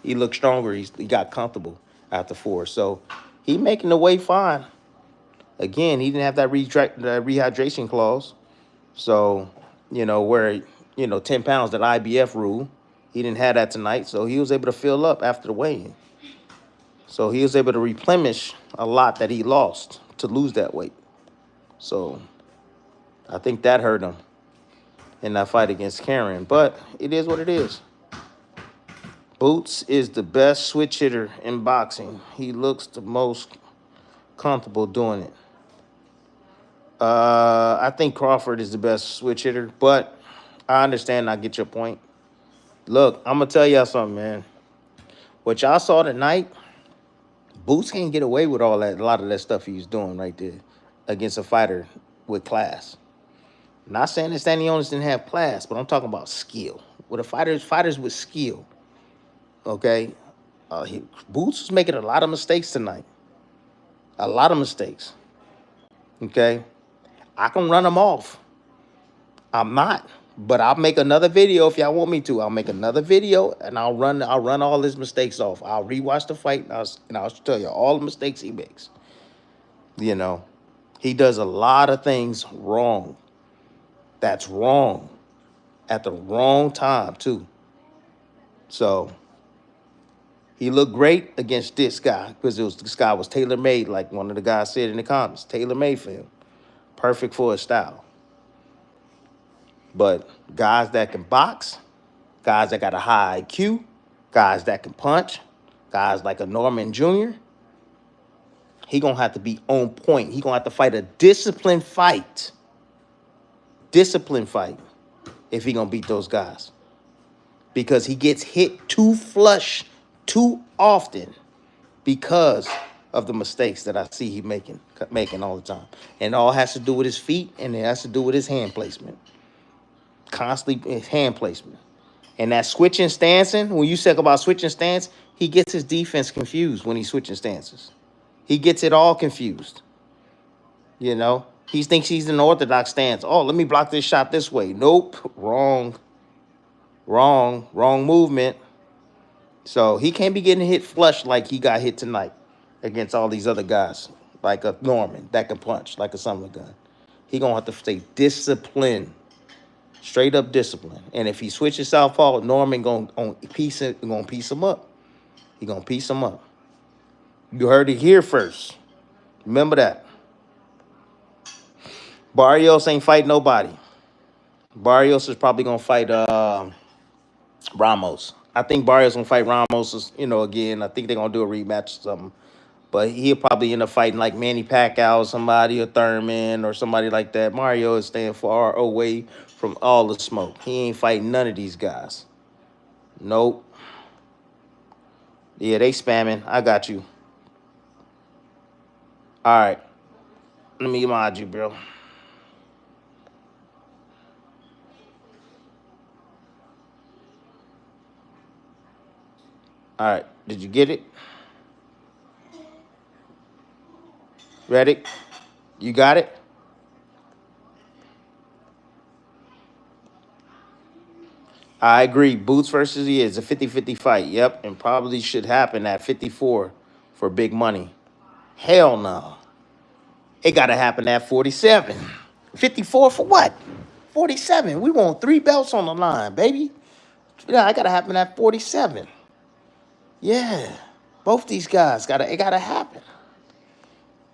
He looked stronger. He got comfortable after 4. So he making the weight fine. Again, he didn't have that rehydration clause. So, you know, where, you know, 10 pounds, that IBF rule, he didn't have that tonight. So he was able to fill up after the weigh-in. So he was able to replenish a lot that he lost to lose that weight. So I think that hurt him in that fight against Karen. But it is what it is. Boots is the best switch hitter in boxing. He looks the most comfortable doing it. I think Crawford is the best switch hitter, but I understand. I get your point. Look, I'm gonna tell y'all something, man. What y'all saw tonight, Boots can't get away with all that. A lot of that stuff he's doing right there against a fighter with class. I'm not saying that Stanionis didn't have class, but I'm talking about skill. With a fighters with skill. Okay, Boots was making a lot of mistakes tonight. A lot of mistakes. Okay, I can run them off. I'm not, but I'll make another video if y'all want me to. I'll make another video and I'll run all his mistakes off. I'll rewatch the fight and I'll tell you all the mistakes he makes. You know, he does a lot of things wrong. That's wrong at the wrong time too. So he looked great against this guy because this guy was tailor-made, like one of the guys said in the comments. Tailor-made for him. Perfect for his style. But guys that can box, guys that got a high IQ, guys that can punch, guys like a Norman Jr., he going to have to be on point. He going to have to fight a disciplined fight. Disciplined fight if he going to beat those guys. Because he gets hit too flush too often because of the mistakes that I see he making all the time. And it all has to do with his feet and it has to do with his hand placement. Constantly his hand placement. And that switching stancing, when you talk about switching stance, he gets his defense confused when he's switching stances. He gets it all confused. You know, he thinks he's in an orthodox stance. Oh, let me block this shot this way. Nope, wrong movement. So he can't be getting hit flush like he got hit tonight against all these other guys, like a Norman that can punch, like a Summer Gun. He gonna have to stay disciplined. Straight up discipline. And if he switches southpaw, Norman gonna piece him up. He gonna piece him up. You heard it here first. Remember that. Barrios ain't fight nobody. Barrios is probably gonna fight Ramos. I think Barrios gonna fight Ramos. You know, again, I think they're gonna do a rematch or something. But he'll probably end up fighting like Manny Pacquiao, somebody, or Thurman, or somebody like that. Mario is staying far away from all the smoke. He ain't fighting none of these guys. Nope. Yeah, they spamming. I got you. All right. Let me mod you, bro. All right. Did you get it? Ready? You got it? I agree. Boots versus he is a 50-50 fight. Yep. And probably should happen at 54 for big money. Hell no. It got to happen at 47. 54 for what? 47. We want 3 belts on the line, baby. Yeah, I got to happen at 47. Yeah. Both these guys it got to happen.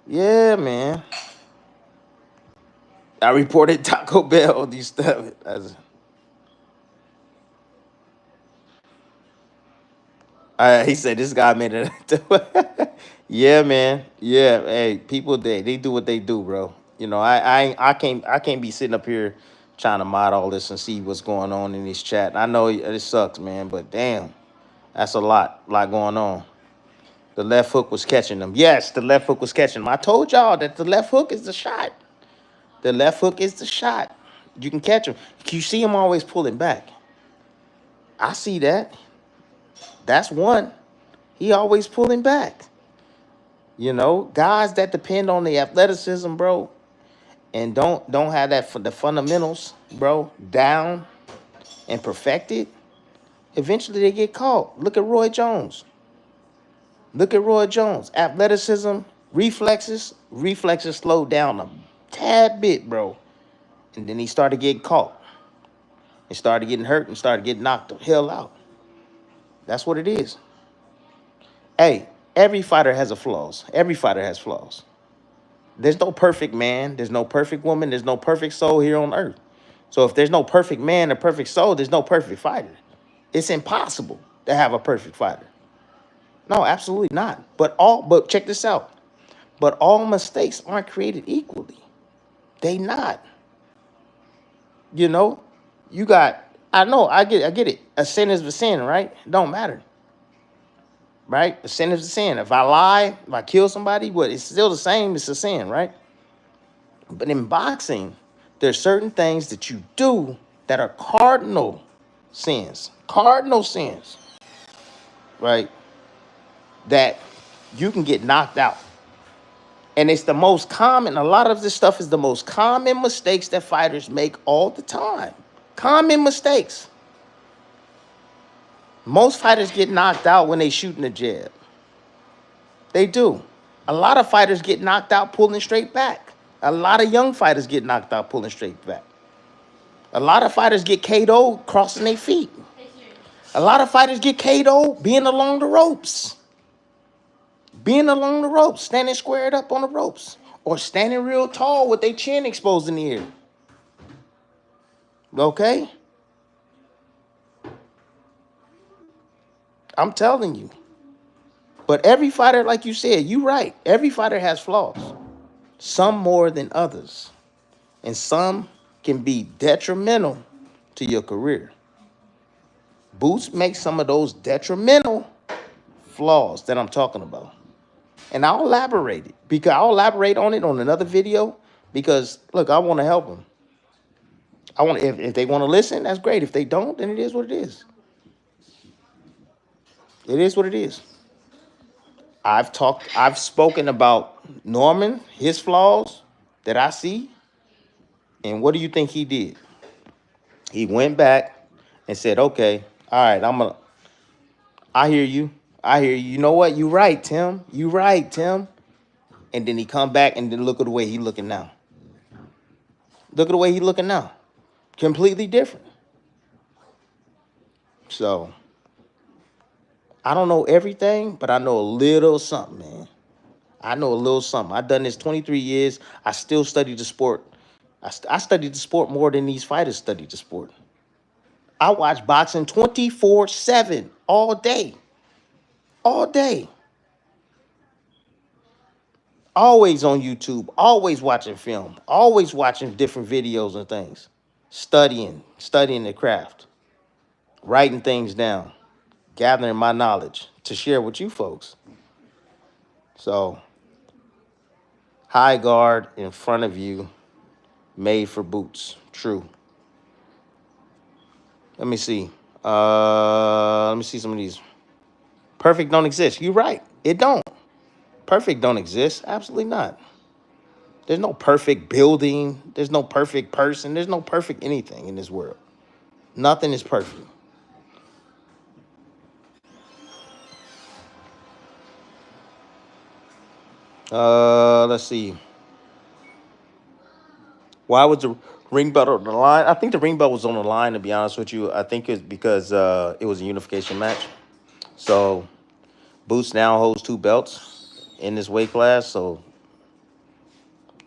Yeah, man. I reported Taco Bell. These stuff. He said this guy made it. Yeah, man. Yeah, hey, people they do what they do, bro. You know, I can't be sitting up here trying to mod all this and see what's going on in this chat. I know it sucks, man, but damn, that's a lot going on. The left hook was catching them. Yes, the left hook was catching them. I told y'all that the left hook is the shot. The left hook is the shot. You can catch him. You see him always pulling back. I see that. That's one. He always pulling back. You know, guys that depend on the athleticism, bro, and don't have that for the fundamentals, bro, down and perfected, eventually they get caught. Look at Roy Jones. Look at Roy Jones. Athleticism, reflexes slowed down a tad bit, bro. And then he started getting caught. He started getting hurt and started getting knocked the hell out. That's what it is. Hey, every fighter has a flaws. Every fighter has flaws. There's no perfect man. There's no perfect woman. There's no perfect soul here on earth. So if there's no perfect man or perfect soul, there's no perfect fighter. It's impossible to have a perfect fighter. No, absolutely not. But check this out. But all mistakes aren't created equally. They not. You know, you got, I get it. A sin is a sin, right? It don't matter. Right? A sin is a sin. If I lie, if I kill somebody, it's still the same, it's a sin, right? But in boxing, there's certain things that you do that are cardinal sins. Cardinal sins. Right? That you can get knocked out. And it's the most common, a lot of this stuff is the most common mistakes that fighters make all the time. Common mistakes. Most fighters get knocked out when they shooting a jab. They do. A lot of fighters get knocked out pulling straight back. A lot of young fighters get knocked out pulling straight back. A lot of fighters get KO'd crossing their feet. A lot of fighters get KO'd being along the ropes. Being along the ropes, standing squared up on the ropes. Or standing real tall with their chin exposed in the air. Okay? I'm telling you. But every fighter, like you said, you're right. Every fighter has flaws. Some more than others. And some can be detrimental to your career. Boots makes some of those detrimental flaws that I'm talking about. And I'll elaborate it. Because I'll elaborate on it on another video. Because, look, I want to help them. If they want to listen, that's great. If they don't, then it is what it is. It is what it is. I've spoken about Norman, his flaws that I see. And what do you think he did? He went back and said, okay, all right, I hear you. I hear you. You know what? You right, Tim. You right, Tim. And then he come back and then look at the way he looking now. Look at the way he looking now. Completely different. So, I don't know everything, but I know a little something, man. I know a little something. I've done this 23 years. I still study the sport. I studied the sport more than these fighters studied the sport. I watch boxing 24/7 all day. All day. Always on YouTube. Always watching film. Always watching different videos and things. Studying the craft. Writing things down. Gathering my knowledge to share with you folks. So, high guard in front of you, made for Boots. True. Let me see. Let me see some of these Perfect don't exist. You're right. It don't. Perfect don't exist. Absolutely not. There's no perfect building. There's no perfect person. There's no perfect anything in this world. Nothing is perfect. Let's see. Why was the ring belt on the line? I think the ring belt was on the line, to be honest with you. I think it's because it was a unification match. So Boots now holds two belts in this weight class. So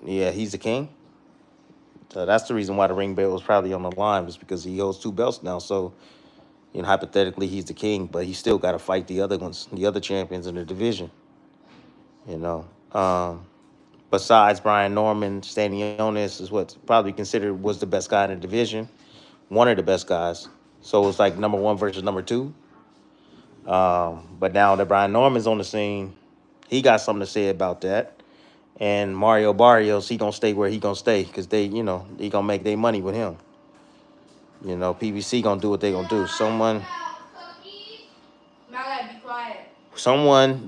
yeah, he's the king. So that's the reason why the ring belt was probably on the line, was because he holds two belts now. So, hypothetically, he's the king, but he still got to fight the other ones, the other champions in the division. You know, besides Brian Norman, Stanionis is what's probably considered was the best guy in the division, one of the best guys. So it's like number one versus number two. But now that Brian Norman's on the scene, he got something to say about that. And Mario Barrios, he gonna stay where he gonna stay, because he gonna make their money with him. PBC gonna do what they gonna do. Someone,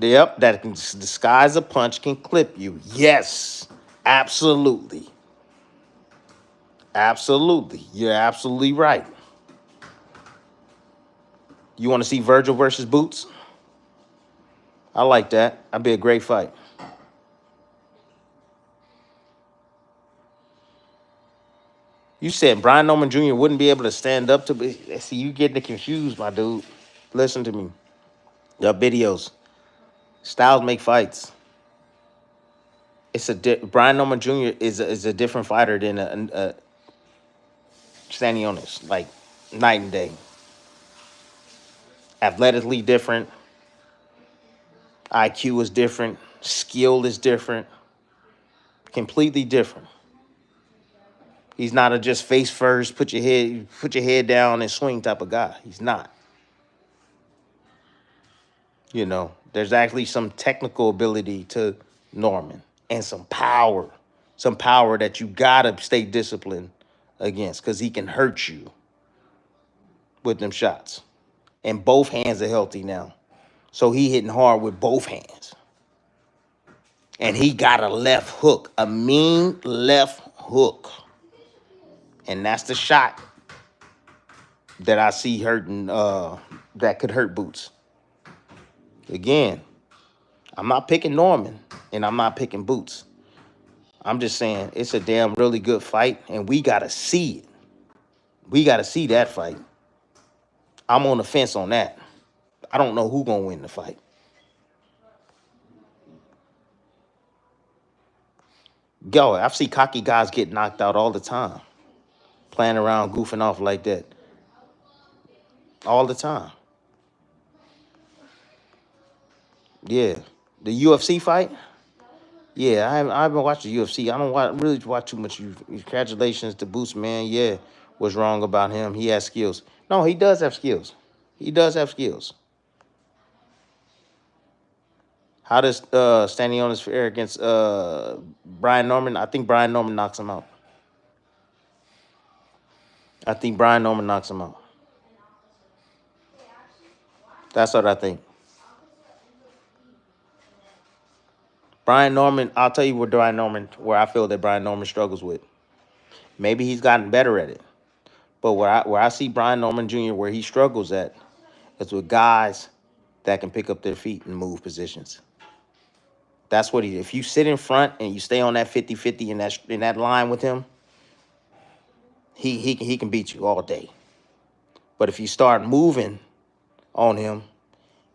yep, that can disguise a punch can clip you. Yes, absolutely. Absolutely. You're absolutely right. You want to see Virgil versus Boots? I like that. That'd be a great fight. You said Brian Norman Jr. wouldn't be able to stand up to me. See, you getting confused, my dude. Listen to me. Your videos. Styles make fights. Brian Norman Jr. is a different fighter than a Stanionis, like night and day. Athletically different. IQ is different. Skill is different. Completely different. He's not a just face first, put your head down and swing type of guy. He's not. There's actually some technical ability to Norman and some power that you gotta stay disciplined against, because he can hurt you with them shots. And both hands are healthy now. So he hitting hard with both hands. And he got a left hook, a mean left hook. And that's the shot that I see hurting, that could hurt Boots. Again, I'm not picking Norman, and I'm not picking Boots. I'm just saying it's a damn really good fight, and we got to see it. We got to see that fight. I'm on the fence on that. I don't know who's going to win the fight. Yo, I've seen cocky guys get knocked out all the time, playing around, goofing off like that. All the time. Yeah. The UFC fight? Yeah, I haven't watched the UFC. I don't really watch too much. Congratulations to Boots, man. Yeah, what's wrong about him? He has skills. No, he does have skills. He does have skills. How does Stanionis fare against Brian Norman? I think Brian Norman knocks him out. I think Brian Norman knocks him out. That's what I think. Brian Norman, I'll tell you where I feel that Brian Norman struggles with. Maybe he's gotten better at it. But where I see Brian Norman Jr., where he struggles at, is with guys that can pick up their feet and move positions. That's what if you sit in front and you stay on that 50-50 in that line with him, he can beat you all day. But if you start moving on him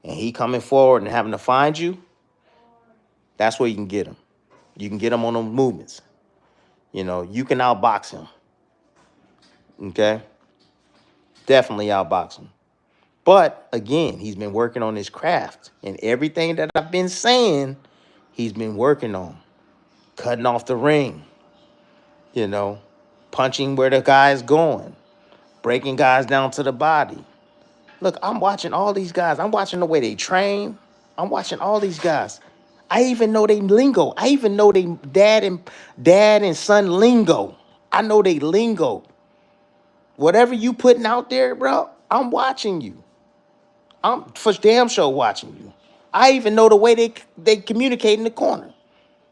and he coming forward and having to find you, that's where you can get him. You can get him on those movements. You can outbox him. Okay? Definitely outbox him. But again, he's been working on his craft, and everything that I've been saying, he's been working on. Cutting off the ring, punching where the guy's going, breaking guys down to the body. Look, I'm watching all these guys. I'm watching the way they train. I'm watching all these guys. I even know they lingo. I even know they dad and son lingo. I know they lingo. Whatever you putting out there, bro, I'm watching you. I'm for damn sure watching you. I even know the way they communicate in the corner.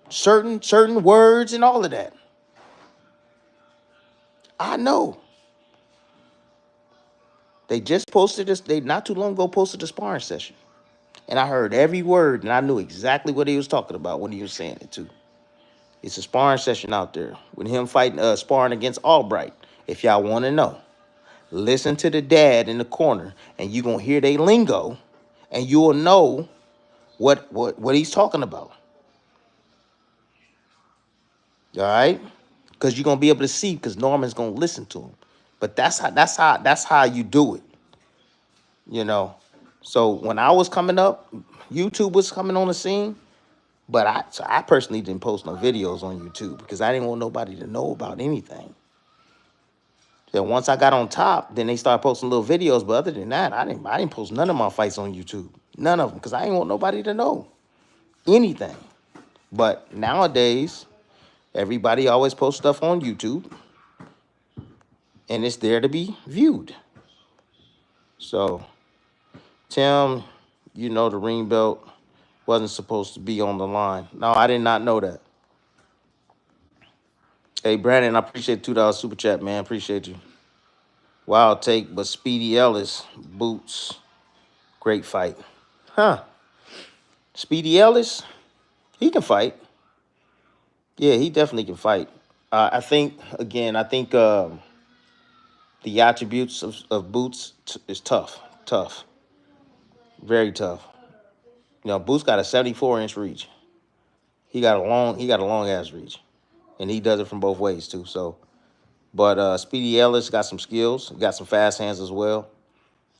Certain words and all of that. I know. They just posted this. They not too long ago posted a sparring session, and I heard every word, and I knew exactly what he was talking about when he was saying it too. It's a sparring session out there with him fighting, sparring against Albright. If y'all want to know, listen to the dad in the corner, and you gonna hear they lingo, and you will know what he's talking about. All right, because you're gonna be able to see, because Norman's gonna listen to him. But that's how you do it. You know. So when I was coming up, YouTube was coming on the scene. But I personally didn't post no videos on YouTube because I didn't want nobody to know about anything. Then once I got on top, then they started posting little videos. But other than that, I didn't post none of my fights on YouTube. None of them, because I didn't want nobody to know anything. But nowadays, everybody always posts stuff on YouTube, and it's there to be viewed. So, Tim, you know the ring belt wasn't supposed to be on the line. No, I did not know that. Hey, Brandon, I appreciate $2 super chat, man. Appreciate you. Wild take, but Speedy Ellis, Boots, great fight. Huh. Speedy Ellis, he can fight. Yeah, he definitely can fight. I think, again, the attributes of Boots is tough. Tough. Very tough. You know, Boots got a 74-inch reach. He got a long ass reach. And he does it from both ways too. So, but Speedy Ellis got some skills, got some fast hands as well.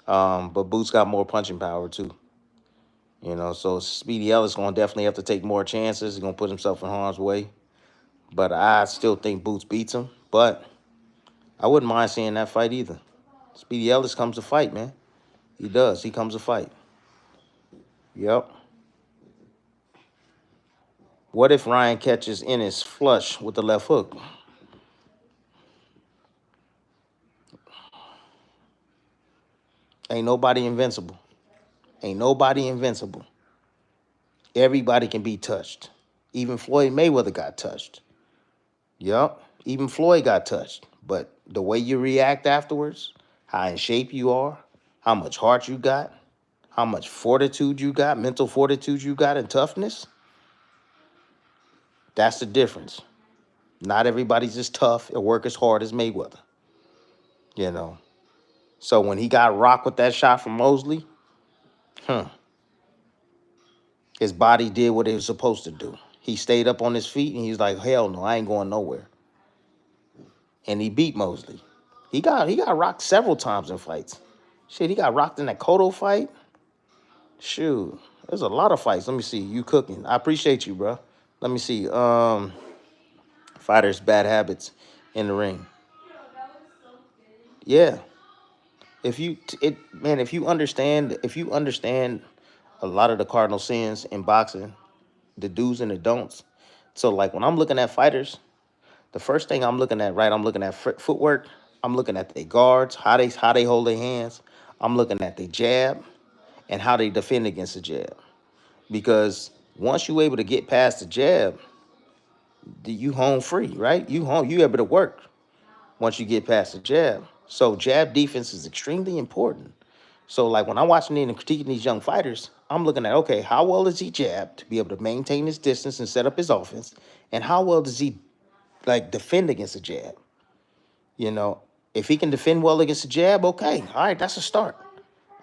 But Boots got more punching power too. You know, so Speedy Ellis gonna definitely have to take more chances. He's gonna put himself in harm's way. But I still think Boots beats him. But I wouldn't mind seeing that fight either. Speedy Ellis comes to fight, man. He does. He comes to fight. Yep. What if Ryan catches Ennis flush with the left hook? Ain't nobody invincible. Ain't nobody invincible. Everybody can be touched. Even Floyd Mayweather got touched. Yup. Even Floyd got touched. But the way you react afterwards, how in shape you are, how much heart you got, how much fortitude you got, mental fortitude you got, and toughness, that's the difference. Not everybody's as tough or work as hard as Mayweather. You know. So when he got rocked with that shot from Mosley, his body did what it was supposed to do. He stayed up on his feet and he was like, hell no, I ain't going nowhere. And he beat Mosley. He got rocked several times in fights. Shit, he got rocked in that Cotto fight. Shoot, there's a lot of fights. Let me see. You cooking. I appreciate you, bro. Let me see. Fighters' bad habits in the ring. Yeah. If you understand a lot of the cardinal sins in boxing, the do's and the don'ts. So like when I'm looking at fighters, the first thing I'm looking at, right? I'm looking at footwork. I'm looking at their guards, how they hold their hands. I'm looking at their jab and how they defend against the jab. Because once you're able to get past the jab, you home free, right? You able to work once you get past the jab. So jab defense is extremely important. So like when I'm watching and critiquing these young fighters, I'm looking at, okay, how well does he jab to be able to maintain his distance and set up his offense? And how well does he like defend against a jab? You know, if he can defend well against a jab, okay, all right, that's a start.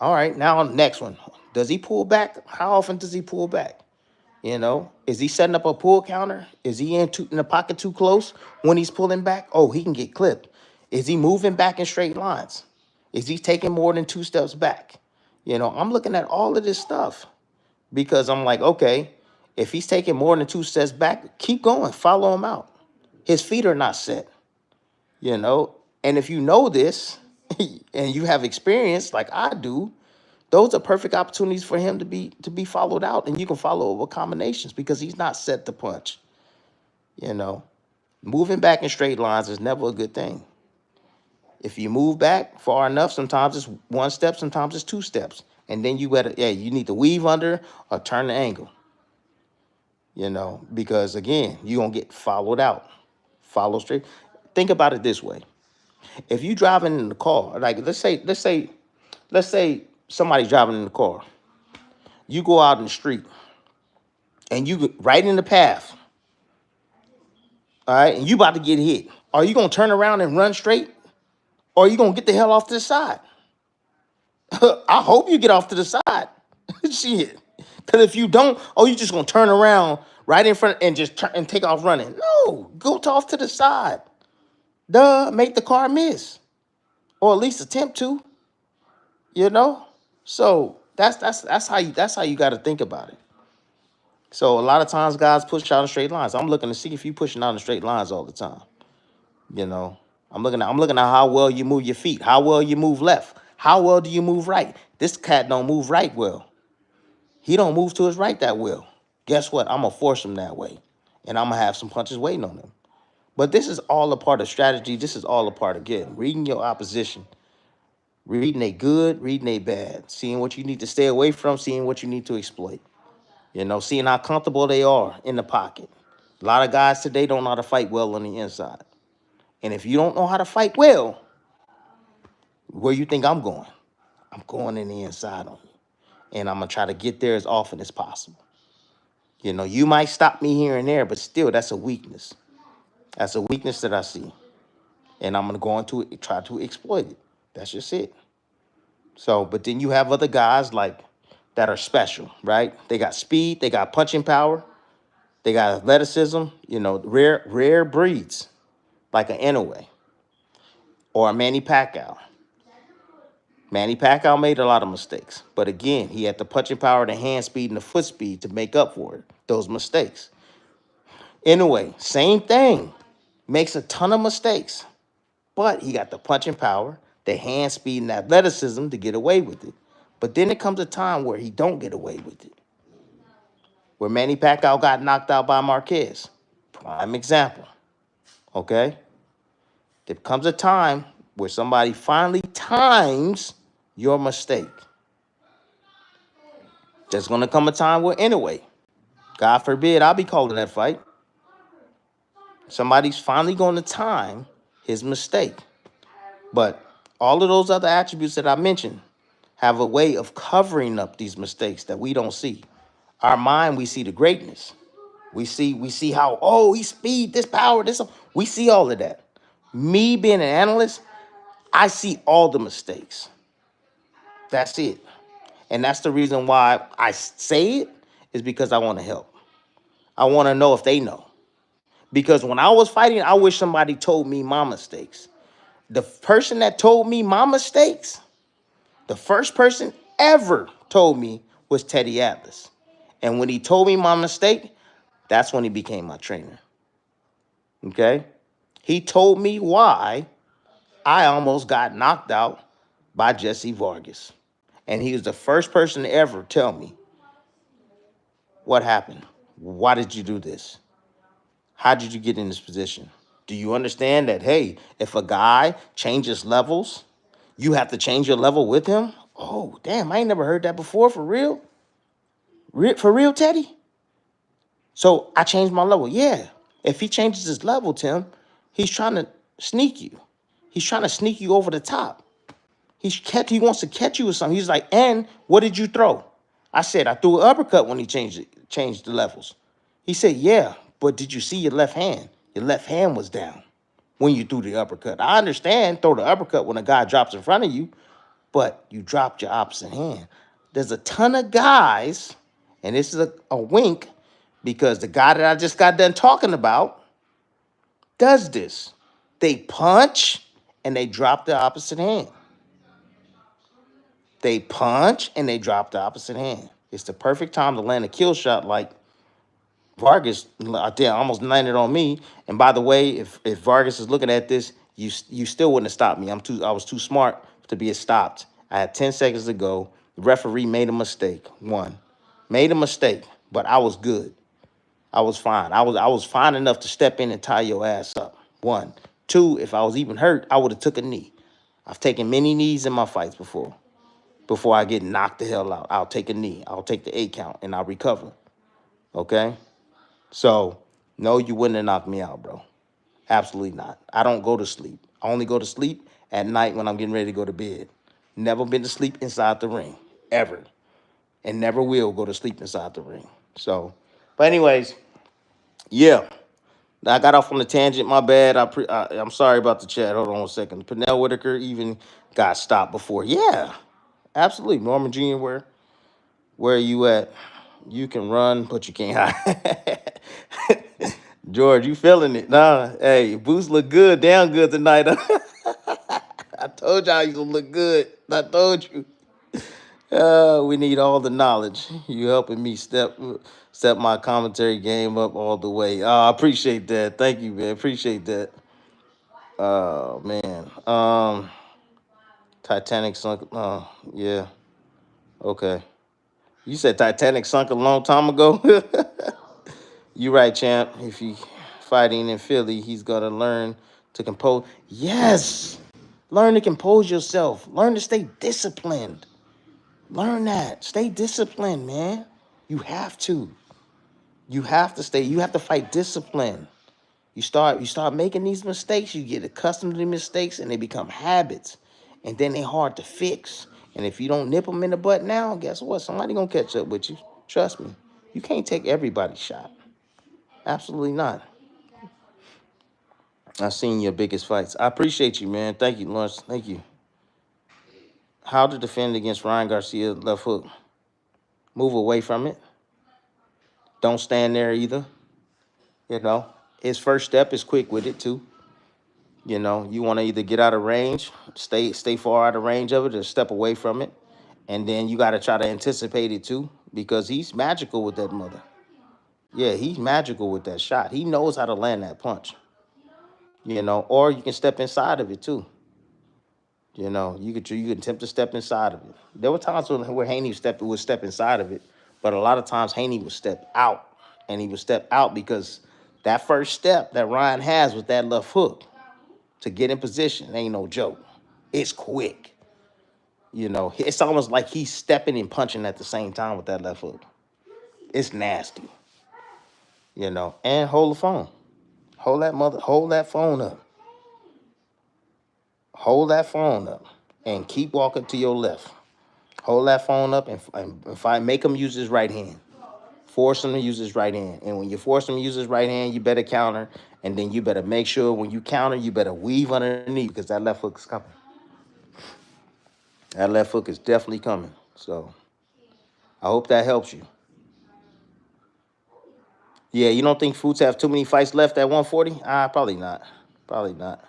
All right, now next one. Does he pull back? How often does he pull back? You know, is he setting up a pull counter? Is he in the pocket too close when he's pulling back? Oh, he can get clipped. Is he moving back in straight lines? Is he taking more than 2 steps back? You know, I'm looking at all of this stuff because I'm like, okay, if he's taking more than 2 steps back, keep going, follow him out. His feet are not set, you know. And if you know this and you have experience like I do, those are perfect opportunities for him to be followed out, and you can follow with combinations because he's not set to punch. You know, moving back in straight lines is never a good thing. If you move back far enough, sometimes it's 1 step, sometimes it's 2 steps, And then you better, yeah, you need to weave under or turn the angle, because again, you're going to get followed out. Follow straight. Think about it this way. If you driving in the car, like let's say somebody's driving in the car. You go out in the street and you get right in the path, all right, and you about to get hit. Are you going to turn around and run straight? Or are you going to get the hell off to the side? I hope you get off to the side. Shit. Because if you don't, you just going to turn around right in front and just turn and take off running. No, go off to the side. Duh, make the car miss. Or at least attempt to, you know? So that's how you got to think about it. So a lot of times guys push out in straight lines. I'm looking to see if you pushing out in straight lines all the time. You know, I'm looking at how well you move your feet, how well you move left, how well do you move right. This cat don't move right well. He don't move to his right that well. Guess what? I'm gonna force him that way, and I'm gonna have some punches waiting on him. But this is all a part of strategy. This is all a part of getting reading your opposition, reading they good, reading they bad, seeing what you need to stay away from, seeing what you need to exploit. Seeing how comfortable they are in the pocket. A lot of guys today don't know how to fight well on the inside. And if you don't know how to fight well, where you think I'm going? I'm going in the inside on you. And I'm going to try to get there as often as possible. You might stop me here and there, but still, that's a weakness. That's a weakness that I see. And I'm going to go into it, try to exploit it. That's just it. So, but then you have other guys like that are special, right? They got speed, they got punching power, they got athleticism, rare breeds like an Inoue or a Manny Pacquiao. Manny Pacquiao made a lot of mistakes, but again, he had the punching power, the hand speed, and the foot speed to make up for those mistakes. Anyway, same thing, makes a ton of mistakes, but he got the punching power, the hand speed, and athleticism to get away with it. But then it comes a time where he don't get away with it, where Manny Pacquiao got knocked out by Marquez. Prime example, okay? There comes a time where somebody finally times your mistake. There's going to come a time where, anyway, God forbid, I'll be calling that fight. Somebody's finally going to time his mistake. But all of those other attributes that I mentioned have a way of covering up these mistakes that we don't see. Our mind, we see the greatness. We see how, he speed, this power, this. We see all of that. Me being an analyst, I see all the mistakes. That's it. And that's the reason why I say it, is because I want to help. I want to know if they know. Because when I was fighting, I wish somebody told me my mistakes. The person that told me my mistakes, the first person ever told me was Teddy Atlas. And when he told me my mistake, that's when he became my trainer. Okay? He told me why I almost got knocked out by Jesse Vargas. And he was the first person to ever tell me, what happened? Why did you do this? How did you get in this position? Do you understand that, hey, if a guy changes levels, you have to change your level with him? Oh, damn, I ain't never heard that before. For real? For real, Teddy? So I changed my level. Yeah. If he changes his level, Tim, he's trying to sneak you. He's trying to sneak you over the top. He wants to catch you with something. He's like, and what did you throw? I said, I threw an uppercut when he changed the levels. He said, yeah, but did you see your left hand? Your left hand was down when you threw the uppercut. I understand throw the uppercut when a guy drops in front of you, but you dropped your opposite hand. There's a ton of guys, and this is a wink, because the guy that I just got done talking about does this. They punch and they drop the opposite hand. They punch and they drop the opposite hand. It's the perfect time to land a kill shot like Vargas almost landed on me. And by the way, if Vargas is looking at this, you still wouldn't have stopped me. I was too smart to be stopped. I had 10 seconds to go. The referee made a mistake. Made a mistake, but I was good. I was fine. I was fine enough to step in and tie your ass up. 1. 2, if I was even hurt, I would have took a knee. I've taken many knees in my fights before. before I get knocked the hell out. I'll take a knee. I'll take the 8 count and I'll recover. Okay? So, no, you wouldn't have knocked me out, bro. Absolutely not. I don't go to sleep. I only go to sleep at night when I'm getting ready to go to bed. Never been to sleep inside the ring, ever. And never will go to sleep inside the ring. So, but anyways, yeah. I got off on the tangent. My bad. I'm sorry about the chat. Hold on a second. Pernell Whitaker even got stopped before. Yeah, absolutely. Norman Jr., where are you at? You can run, but you can't hide. George, you feeling it? Nah. Hey, Boots look good, down good tonight. I told y'all you gonna look good. I told you. We need all the knowledge. You helping me step my commentary game up all the way. I appreciate that. Thank you, man. Appreciate that. Oh man. Titanic sunk. Yeah. Okay. You said Titanic sunk a long time ago. You right, champ. If he fighting in Philly, he's gotta learn to compose. Yes. Learn to compose yourself. Learn to stay disciplined. Learn that. Stay disciplined, man. You have to. You have to stay. You have to fight discipline. You start making these mistakes. You get accustomed to the mistakes, and they become habits, and then they're hard to fix. And if you don't nip them in the butt now, guess what? Somebody gonna catch up with you. Trust me. You can't take everybody's shot. Absolutely not. I've seen your biggest fights. I appreciate you, man. Thank you, Lawrence. Thank you. How to defend against Ryan Garcia left hook? Move away from it. Don't stand there either. You know, his first step is quick with it too. You know, you want to either get out of range, stay far out of range of it, or step away from it, and then you got to try to anticipate it too, because he's magical with that mother. Yeah, he's magical with that shot. He knows how to land that punch. You know, or you can step inside of it too. You know, you could attempt to step inside of it. There were times where Haney would step inside of it, but a lot of times Haney would step out, and he would step out because that first step that Ryan has with that left hook to get in position ain't no joke. It's quick. You know, it's almost like he's stepping and punching at the same time with that left hook. It's nasty. You know, and hold the phone. Hold that phone up. Hold that phone up and keep walking to your left. Hold that phone up and make him use his right hand. Force him to use his right hand. And when you force him to use his right hand, you better counter. And then you better make sure when you counter, you better weave underneath because that left hook is coming. That left hook is definitely coming. So I hope that helps you. Yeah, you don't think Foots have too many fights left at 140? Probably not. Probably not.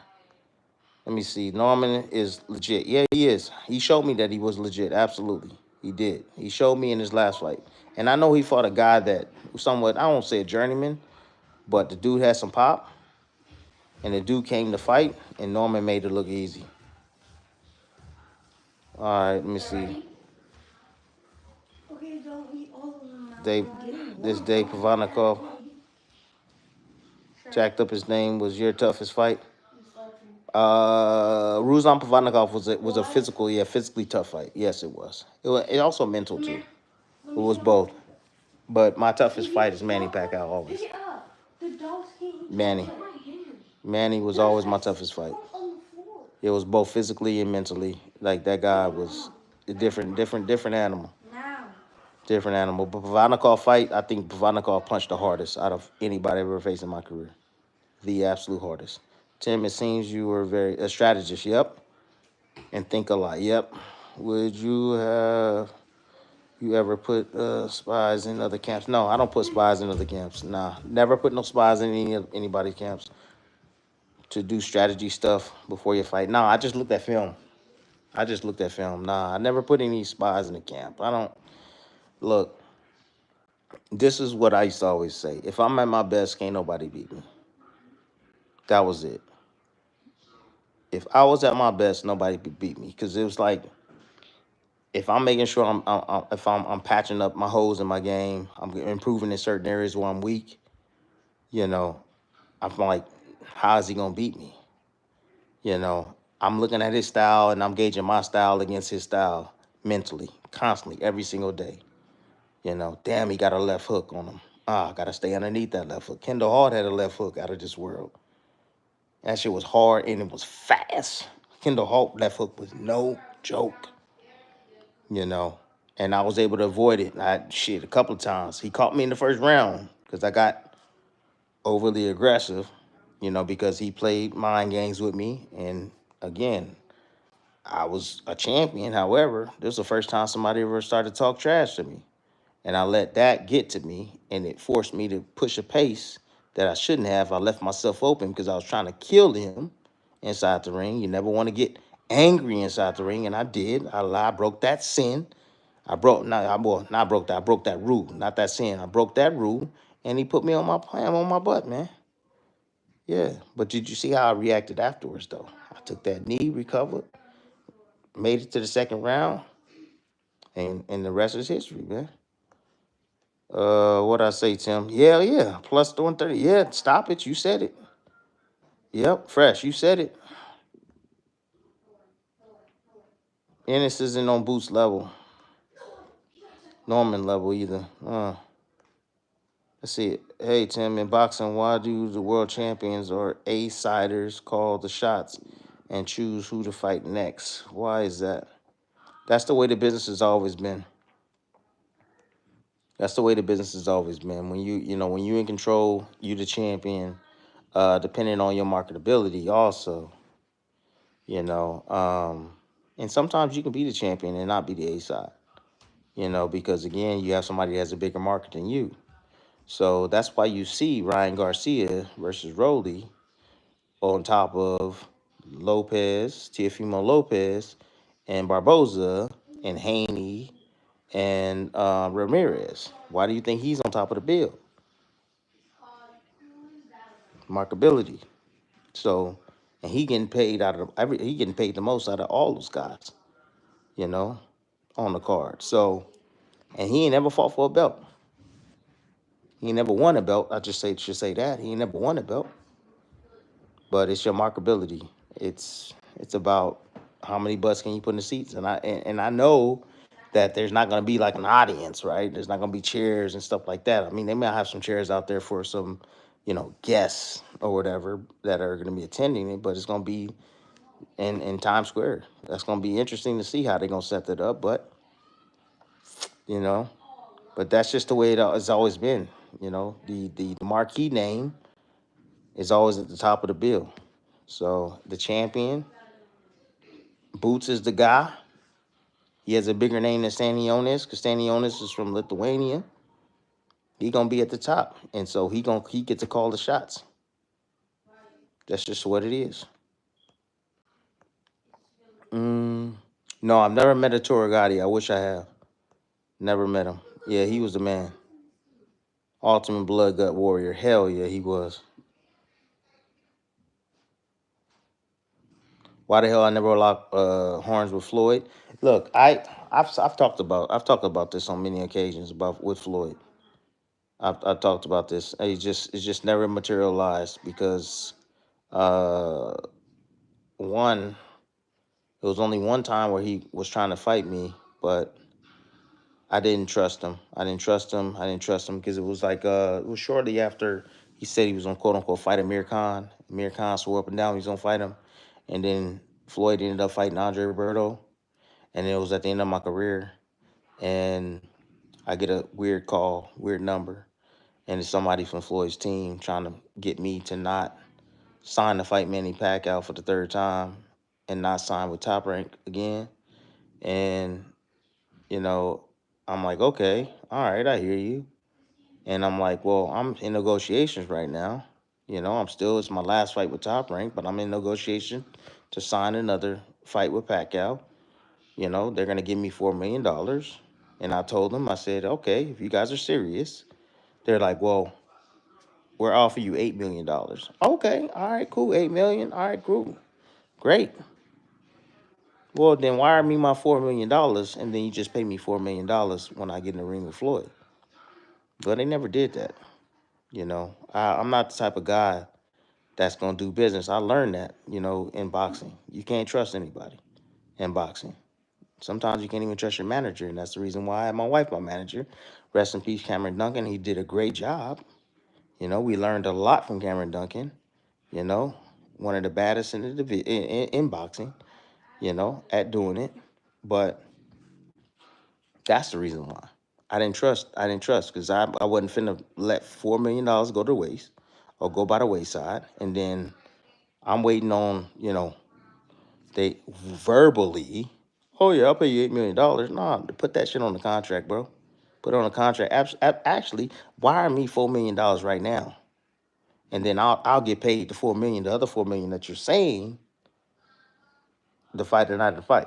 Let me see. Norman is legit. Yeah, he is. He showed me that he was legit. Absolutely. He did. He showed me in his last fight. And I know he fought a guy that was somewhat, I won't say a journeyman, but the dude had some pop. And the dude came to fight, and Norman made it look easy. All right, let me see. This Dave Pavanikov jacked up his name. Was your toughest fight? Ruzan Pavanikov was a physically tough fight. Yes, it was. It also mental too. It was both. But my toughest fight is Manny Pacquiao always. Manny was always my toughest fight. It was both physically and mentally. Like that guy was a different animal. Different animal. But Pavanikov fight, I think Pavanikov punched the hardest out of anybody I ever faced in my career. The absolute hardest. Tim, it seems you were a strategist. Yep. And think a lot. Yep. Would you ever put spies in other camps? No, I don't put spies in other camps. Nah, never put no spies in anybody's camps to do strategy stuff before you fight. Nah, I just looked at film. Nah, I never put any spies in the camp. I don't. Look, this is what I used to always say. If I'm at my best, can't nobody beat me. That was it. If I was at my best, nobody could beat me. Because it was like, if I'm making sure I'm patching up my holes in my game, I'm improving in certain areas where I'm weak, you know, I'm like, how is he gonna beat me? You know, I'm looking at his style and I'm gauging my style against his style. mentally, constantly, every single day. Damn, he got a left hook on him. I gotta stay underneath that left hook. Kendall Hart had a left hook out of this world. That shit was hard and it was fast. Kendall Hart left hook was no joke. And I was able to avoid it. A couple of times. He caught me in the first round because I got overly aggressive, because he played mind games with me. And again, I was a champion. However, this was the first time somebody ever started to talk trash to me. And I let that get to me, and it forced me to push a pace that I shouldn't have. I left myself open because I was trying to kill him inside the ring. You never want to get angry inside the ring, and I did. I broke that sin. I broke not broke that. I broke that rule, not that sin. I broke that rule, and he put me on my plan, on my butt, man. Yeah, but did you see how I reacted afterwards, though? I took that knee, recovered, made it to the second round, and the rest is history, man. What I say, Tim? Yeah, yeah. Plus 130. Yeah, stop it. You said it. Yep, fresh. You said it. Ennis isn't on Boots level. Norman level either. Let's see. Hey, Tim, in boxing, why do the world champions or A-siders call the shots and choose who to fight next? Why is that? That's the way the business has always been. That's the way the business has always been. When when you're in control, you the champion. Depending on your marketability, also, and sometimes you can be the champion and not be the A side, because again, you have somebody that has a bigger market than you. So that's why you see Ryan Garcia versus Rolly on top of Lopez, Teofimo Lopez, and Barboza, and Haney, and Ramirez. Why do you think he's on top of the bill? Markability. So, and he getting paid he getting paid the most out of all those guys, you know, on the card. So, and he ain't never fought for a belt. He ain't never won a belt. I just should say that he ain't never won a belt. But it's your markability. It's about how many butts can you put in the seats, and I know that there's not going to be like an audience, right? There's not going to be chairs and stuff like that. I mean, they might have some chairs out there for some, guests or whatever that are going to be attending it, but it's going to be in Times Square. That's going to be interesting to see how they're going to set that up, but you know, but that's just the way it's always been. The marquee name is always at the top of the bill. So the champion, Boots is the guy. He has a bigger name than Stanionis because Stanionis is from Lithuania. He gonna be at the top, and so he gets to call the shots. That's just what it is. No, I've never met a Toragati. I wish I have. Never met him. Yeah, he was the man. Ultimate blood gut warrior. Hell yeah, he was. Why the hell I never locked horns with Floyd? Look, I've talked about this on many occasions about with Floyd. I've talked about this. It's just never materialized because uh one, it was only one time where he was trying to fight me, but I didn't trust him. I didn't trust him. I didn't trust him because it was like it was shortly after he said he was gonna quote unquote fight Amir Khan. Amir Khan swore up and down he was gonna fight him, and then Floyd ended up fighting Andre Roberto, and it was at the end of my career, and I get a weird call, weird number, and it's somebody from Floyd's team trying to get me to not sign to fight Manny Pacquiao for the third time and not sign with Top Rank again. And, you know, I'm like, okay, all right, I hear you. And I'm like, well, I'm in negotiations right now. It's my last fight with Top Rank, but I'm in negotiation to sign another fight with Pacquiao. They're going to give me $4 million. And I told them, I said, okay, if you guys are serious, they're like, well, we're offering you $8 million. Okay, all right, cool, 8 million. All right, cool. Great. Well, then wire me my $4 million and then you just pay me $4 million when I get in the ring with Floyd. But they never did that. I'm not the type of guy that's going to do business. I learned that, in boxing. You can't trust anybody in boxing. Sometimes you can't even trust your manager, and that's the reason why I had my wife, my manager. Rest in peace, Cameron Duncan. He did a great job. We learned a lot from Cameron Duncan. You know, one of the baddest in the in boxing. At doing it, but that's the reason why I didn't trust. I didn't trust because I wasn't finna let $4 million go to waste or go by the wayside, and then I'm waiting on they verbally, oh yeah, I'll pay you $8 million. Nah, put that shit on the contract, bro. Put it on a contract. Actually, wire me $4 million right now, and then I'll get paid the 4 million, the other 4 million that you're saying the fight or not the fight.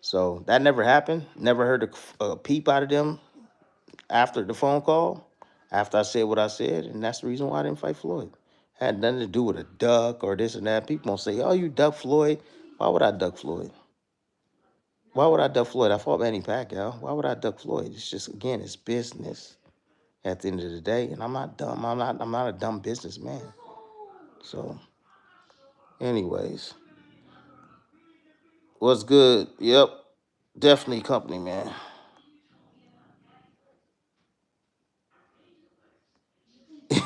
So that never happened. Never heard a peep out of them after the phone call, after I said what I said, and that's the reason why I didn't fight Floyd. Had nothing to do with a duck or this and that. People gonna say, "Oh, you duck Floyd." Why would I duck Floyd? Why would I duck Floyd? I fought Manny Pacquiao. Why would I duck Floyd? It's just, again, it's business at the end of the day, and I'm not dumb. I'm not a dumb businessman. So, anyways, what's good? Yep, definitely company, man.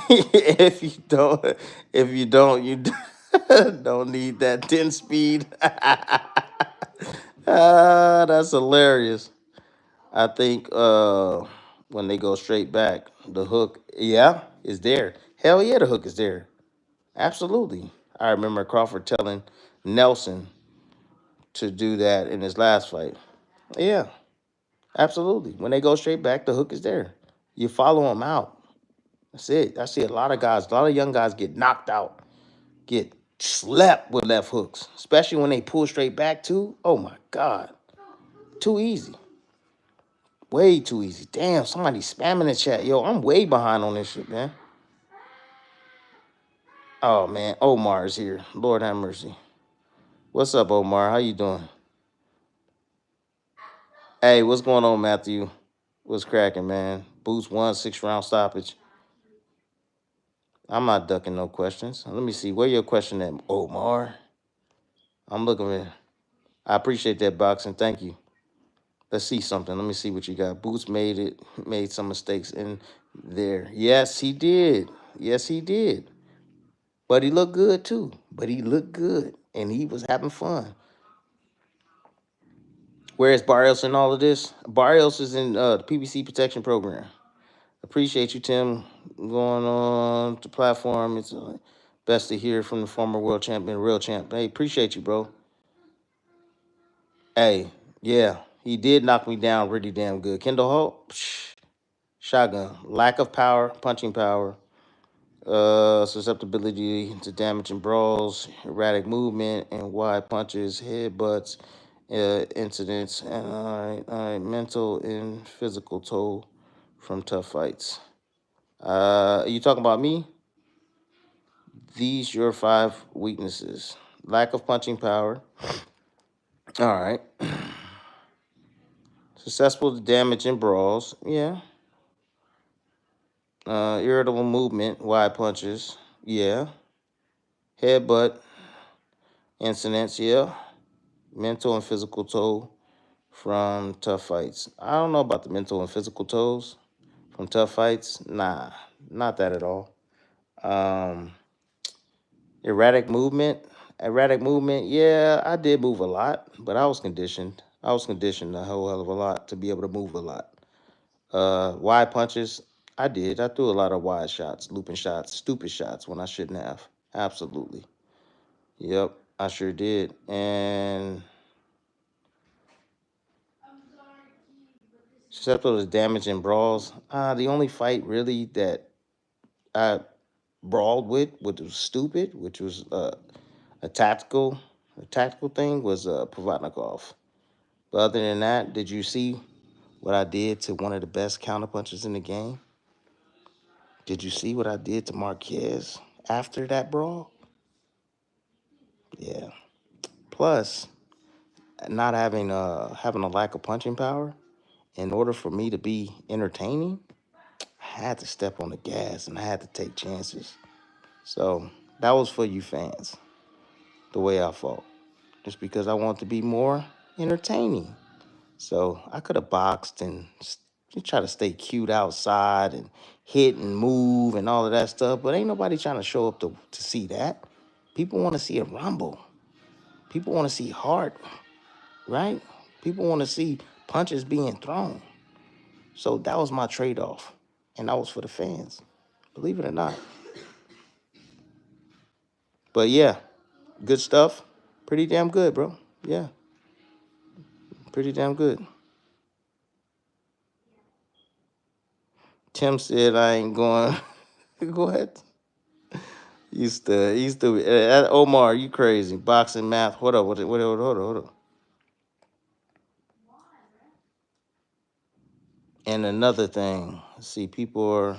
if you don't, you don't need that 10 speed. That's hilarious. I think when they go straight back, the hook, yeah, is there. Hell yeah, the hook is there. Absolutely. I remember Crawford telling Nelson to do that in his last fight. Yeah, absolutely. When they go straight back, the hook is there. You follow them out. That's it. I see a lot of guys, a lot of young guys get knocked out, get slept with left hooks, especially when they pull straight back too. Oh my God. Too easy. Way too easy. Damn, somebody spamming the chat. Yo, I'm way behind on this shit, man. Oh man, Omar is here. Lord have mercy. What's up, Omar? How you doing? Hey, what's going on, Matthew? What's cracking, man? Boots won 6 round stoppage. I'm not ducking no questions. Let me see. Where your question at, Omar? I'm looking at. I appreciate that boxing. Thank you. Let's see something. Let me see what you got. Boots made some mistakes in there. Yes, he did. Yes, he did. But he looked good too. But he looked good. And he was having fun. Where's Barrios in all of this? Barrios is in the PBC protection program. Appreciate you, Tim, going on the platform. It's best to hear from the former world champion, real champ. Hey, appreciate you, bro. Hey, yeah, he did knock me down pretty damn good. Kendall Holt, shotgun. Lack of power, punching power, susceptibility to damage and brawls, erratic movement and wide punches, headbutts, incidents, and mental and physical toll from tough fights. You talking about me? These your 5 weaknesses. Lack of punching power. All right. Successful to damage in brawls. Yeah. Irritable movement. Wide punches. Yeah. Headbutt incidents. Yeah. Mental and physical toll from tough fights. I don't know about the mental and physical tolls from tough fights. Nah, not that at all. Um, erratic movement. Erratic movement. Yeah, I did move a lot, but I was conditioned. I was conditioned a whole hell of a lot to be able to move a lot. Wide punches. I did. I threw a lot of wide shots, looping shots, stupid shots when I shouldn't have. Absolutely. Yep, I sure did. And susceptible to damage in brawls. The only fight really that I brawled with, which was stupid, which was a tactical, thing, was Provatnikov. But other than that, did you see what I did to one of the best counterpunchers in the game? Did you see what I did to Marquez after that brawl? Yeah. Plus, not having a lack of punching power. In order for me to be entertaining, I had to step on the gas and I had to take chances. So that was for you fans, the way I fought. Just because I want to be more, entertaining. So I could have boxed and try to stay cute outside and hit and move and all of that stuff, but ain't nobody trying to show up to see that. People want to see a rumble. People want to see heart, right? People want to see punches being thrown. So that was my trade-off, and that was for the fans, believe it or not. But yeah, good stuff. Pretty damn good, bro. Yeah, pretty damn good. Tim said I ain't going. Go ahead. Omar, you crazy. Boxing math. Hold up, hold up. And another thing, see, people are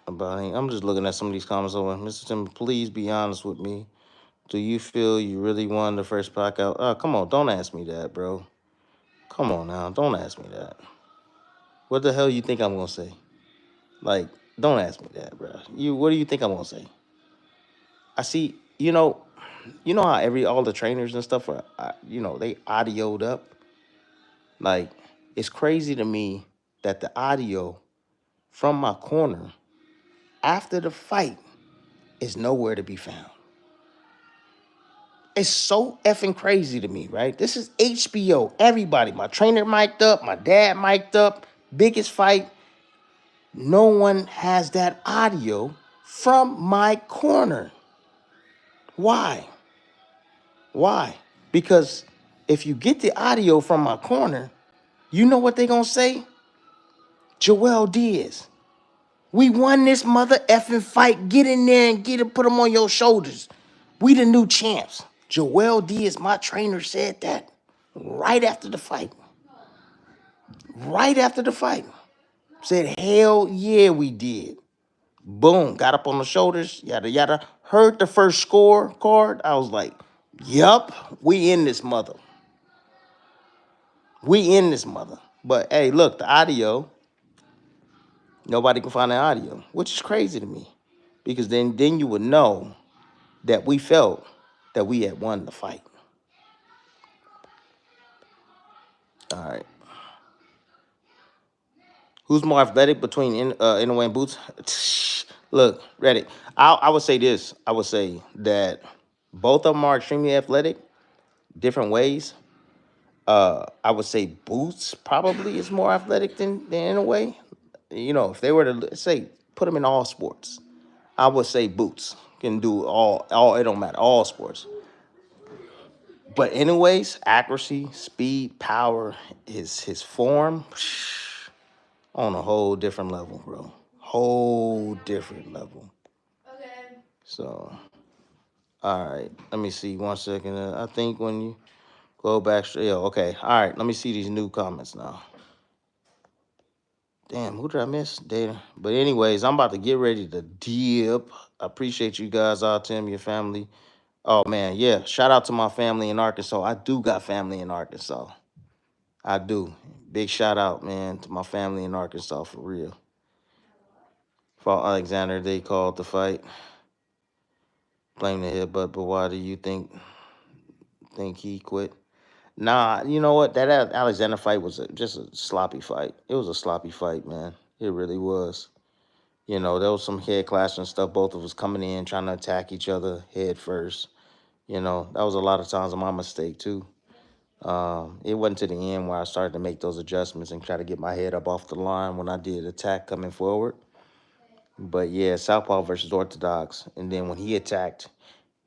about, I'm just looking at some of these comments over. Mr. Tim, please be honest with me. Do you feel you really won the first knockout? Oh, come on, don't ask me that, bro. Come on now, don't ask me that. What the hell you think I'm gonna say? Like, don't ask me that, bro. What do you think I'm gonna say? I see, how all the trainers and stuff are, they audioed up. Like, it's crazy to me that the audio from my corner after the fight is nowhere to be found. It's so effing crazy to me, right? This is HBO. Everybody, my trainer mic'd up, my dad mic'd up, biggest fight. No one has that audio from my corner. Why? Why? Because if you get the audio from my corner, you know what they gonna say? Joel Diaz, we won this mother effing fight. Get in there and put them on your shoulders. We the new champs. Joel Diaz, my trainer, said that right after the fight. Right after the fight. Said, hell yeah, we did. Boom, got up on the shoulders, yada yada. Heard the first score card. I was like, yup, we in this mother. We in this mother. But hey, look, the audio, nobody can find the audio, which is crazy to me. Because then you would know that we felt that we had won the fight. All right. Who's more athletic between Inoue and Boots? Look, Reddit. I would say this. I would say that both of them are extremely athletic, different ways. I would say Boots probably is more athletic than Inoue. If they were to say put them in all sports, I would say Boots can do all. It don't matter, all sports. But anyways, accuracy, speed, power, his form on a whole different level, bro. Whole different level. Okay. So, all right. Let me see 1 second. I think when you go back, yeah, okay. All right. Let me see these new comments now. Damn, who did I miss? Data. But anyways, I'm about to get ready to dip. I appreciate you guys, all Tim, your family. Oh man, yeah. Shout out to my family in Arkansas. I do got family in Arkansas. I do. Big shout out, man, to my family in Arkansas for real. For Alexander, they called the fight. Blame the headbutt, but why do you think he quit? Nah, you know what? That Alexander fight was just a sloppy fight. It was a sloppy fight, man. It really was. There was some head clash and stuff. Both of us coming in trying to attack each other head first. That was a lot of times my mistake too. It wasn't to the end where I started to make those adjustments and try to get my head up off the line when I did attack coming forward. But yeah, Southpaw versus Orthodox. And then when he attacked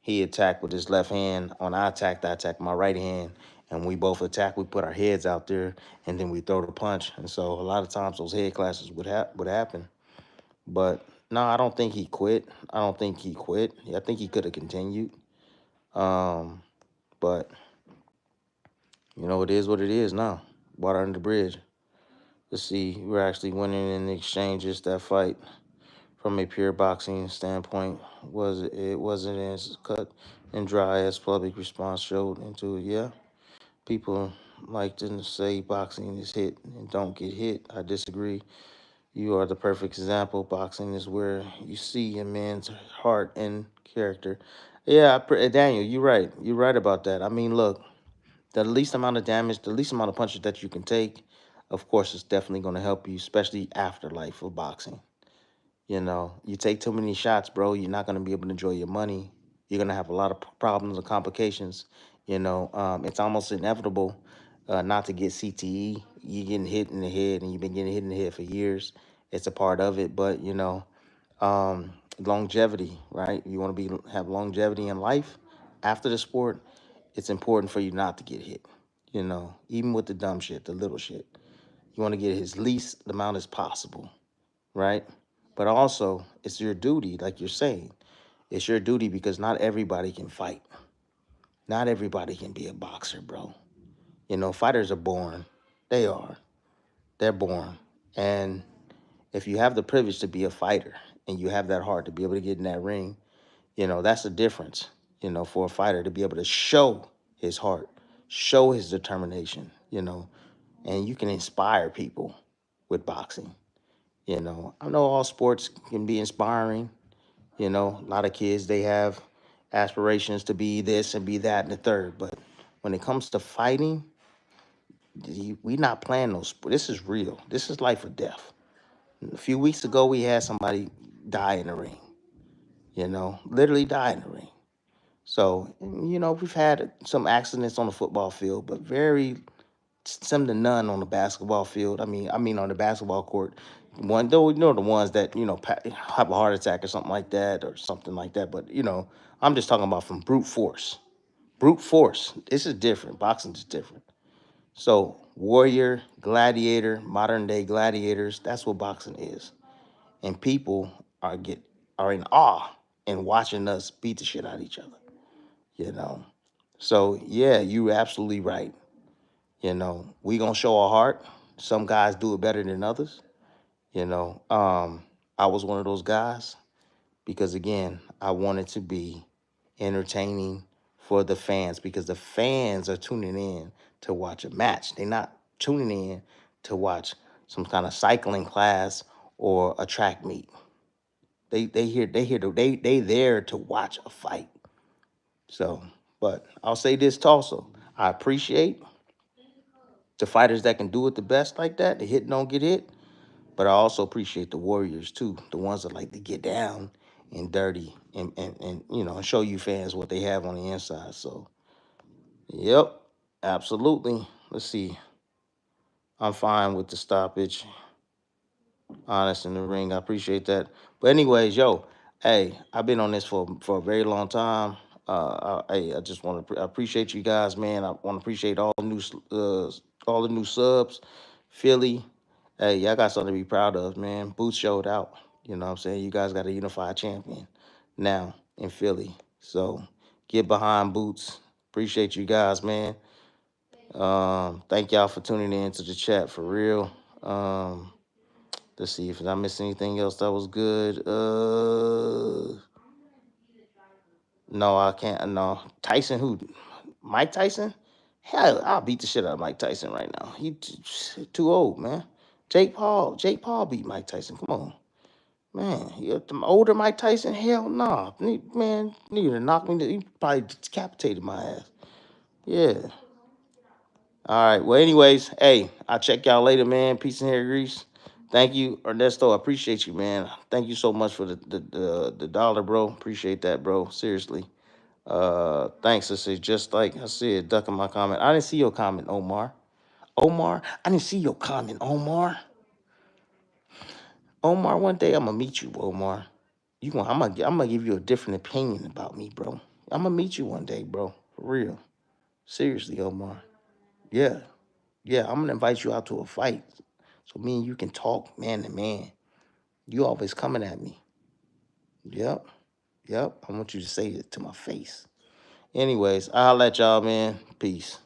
with his left hand. On I attacked my right hand. And we both attack. We put our heads out there, and then we throw the punch. And so a lot of times those head clashes would happen. But no, I don't think he quit. I think he could have continued. But it is what it is now. Water under the bridge. Let's see. We're actually winning in the exchanges. That fight, from a pure boxing standpoint, it wasn't as cut and dry as public response showed into it. Yeah, people like to say boxing is hit and don't get hit. I disagree. You are the perfect example. Boxing is where you see a man's heart and character. Yeah, Daniel, you're right. You're right about that. I mean, look, the least amount of damage, the least amount of punches that you can take, of course, is definitely going to help you, especially after life of boxing. You know, you take too many shots, bro, you're not going to be able to enjoy your money. You're going to have a lot of problems and complications. You know, it's almost inevitable not to get CTE. You're getting hit in the head, and you've been getting hit in the head for years. It's a part of it, but, you know, longevity, right? You want to have longevity in life after the sport. It's important for you not to get hit. You know, even with the dumb shit, the little shit, you want to get as least amount as possible, right? But also, it's your duty, like you're saying. It's your duty because not everybody can fight. Not everybody can be a boxer, bro. You know, fighters are born. They are. They're born. And if you have the privilege to be a fighter and you have that heart to be able to get in that ring, you know, that's the difference, you know, for a fighter to be able to show his heart, show his determination, you know, and you can inspire people with boxing. You know, I know all sports can be inspiring. You know, a lot of kids, they have aspirations to be this and be that and the third. But when it comes to fighting, we not playing those. This is real. This is life or death. A few weeks ago, we had somebody die in the ring, you know, literally die in the ring. So, you know, we've had some accidents on the football field, but very some to none on the basketball field. I mean on the basketball court. One though, you know, the ones that have a heart attack or something like that, or something like that. But you know, I'm just talking about from brute force. Brute force. This is different. Boxing is different. So warrior, gladiator, modern day gladiators. That's what boxing is, and people are in awe and watching us beat the shit out of each other. You know. So yeah, you absolutely right. You know, we gonna show our heart. Some guys do it better than others. You know, I was one of those guys because again, I wanted to be entertaining for the fans because the fans are tuning in to watch a match. They're not tuning in to watch some kind of cycling class or a track meet. They there to watch a fight. So, but I'll say this also. I appreciate the fighters that can do it the best like that, the hit and don't get hit. But I also appreciate the warriors too, the ones that like to get down and dirty and you know, show you fans what they have on the inside. So, yep, absolutely. Let's see. I'm fine with the stoppage. Honest in the ring. I appreciate that. But anyways, yo, hey, I've been on this for a very long time. I just want to appreciate you guys, man. I want to appreciate all the new subs, Philly. Hey, y'all got something to be proud of, man. Boots showed out. You know what I'm saying? You guys got a unified champion now in Philly. So get behind Boots. Appreciate you guys, man. Thank y'all for tuning in to the chat for real. Let's see if I missed anything else that was good. No, I can't. No, Tyson who? Mike Tyson? Hell, I'll beat the shit out of Mike Tyson right now. He too old, man. Jake Paul beat Mike Tyson. Come on, man. You the older Mike Tyson? Hell no, man. Need to knock me. He probably decapitated my ass. Yeah. All right. Well, anyways, hey, I'll check y'all later, man. Peace and hair grease. Thank you, Ernesto. I appreciate you, man. Thank you so much for the dollar, bro. Appreciate that, bro. Seriously. Thanks. I said, just like I said, ducking my comment. I didn't see your comment, Omar. Omar, I didn't see your comment, Omar. Omar, one day I'm gonna meet you, Omar. I'm gonna give you a different opinion about me, bro. I'm gonna meet you one day, bro. For real. Seriously, Omar. Yeah. Yeah, I'm gonna invite you out to a fight. So me and you can talk man to man. You always coming at me. Yep. Yep. I want you to say it to my face. Anyways, I'll let y'all, man. Peace.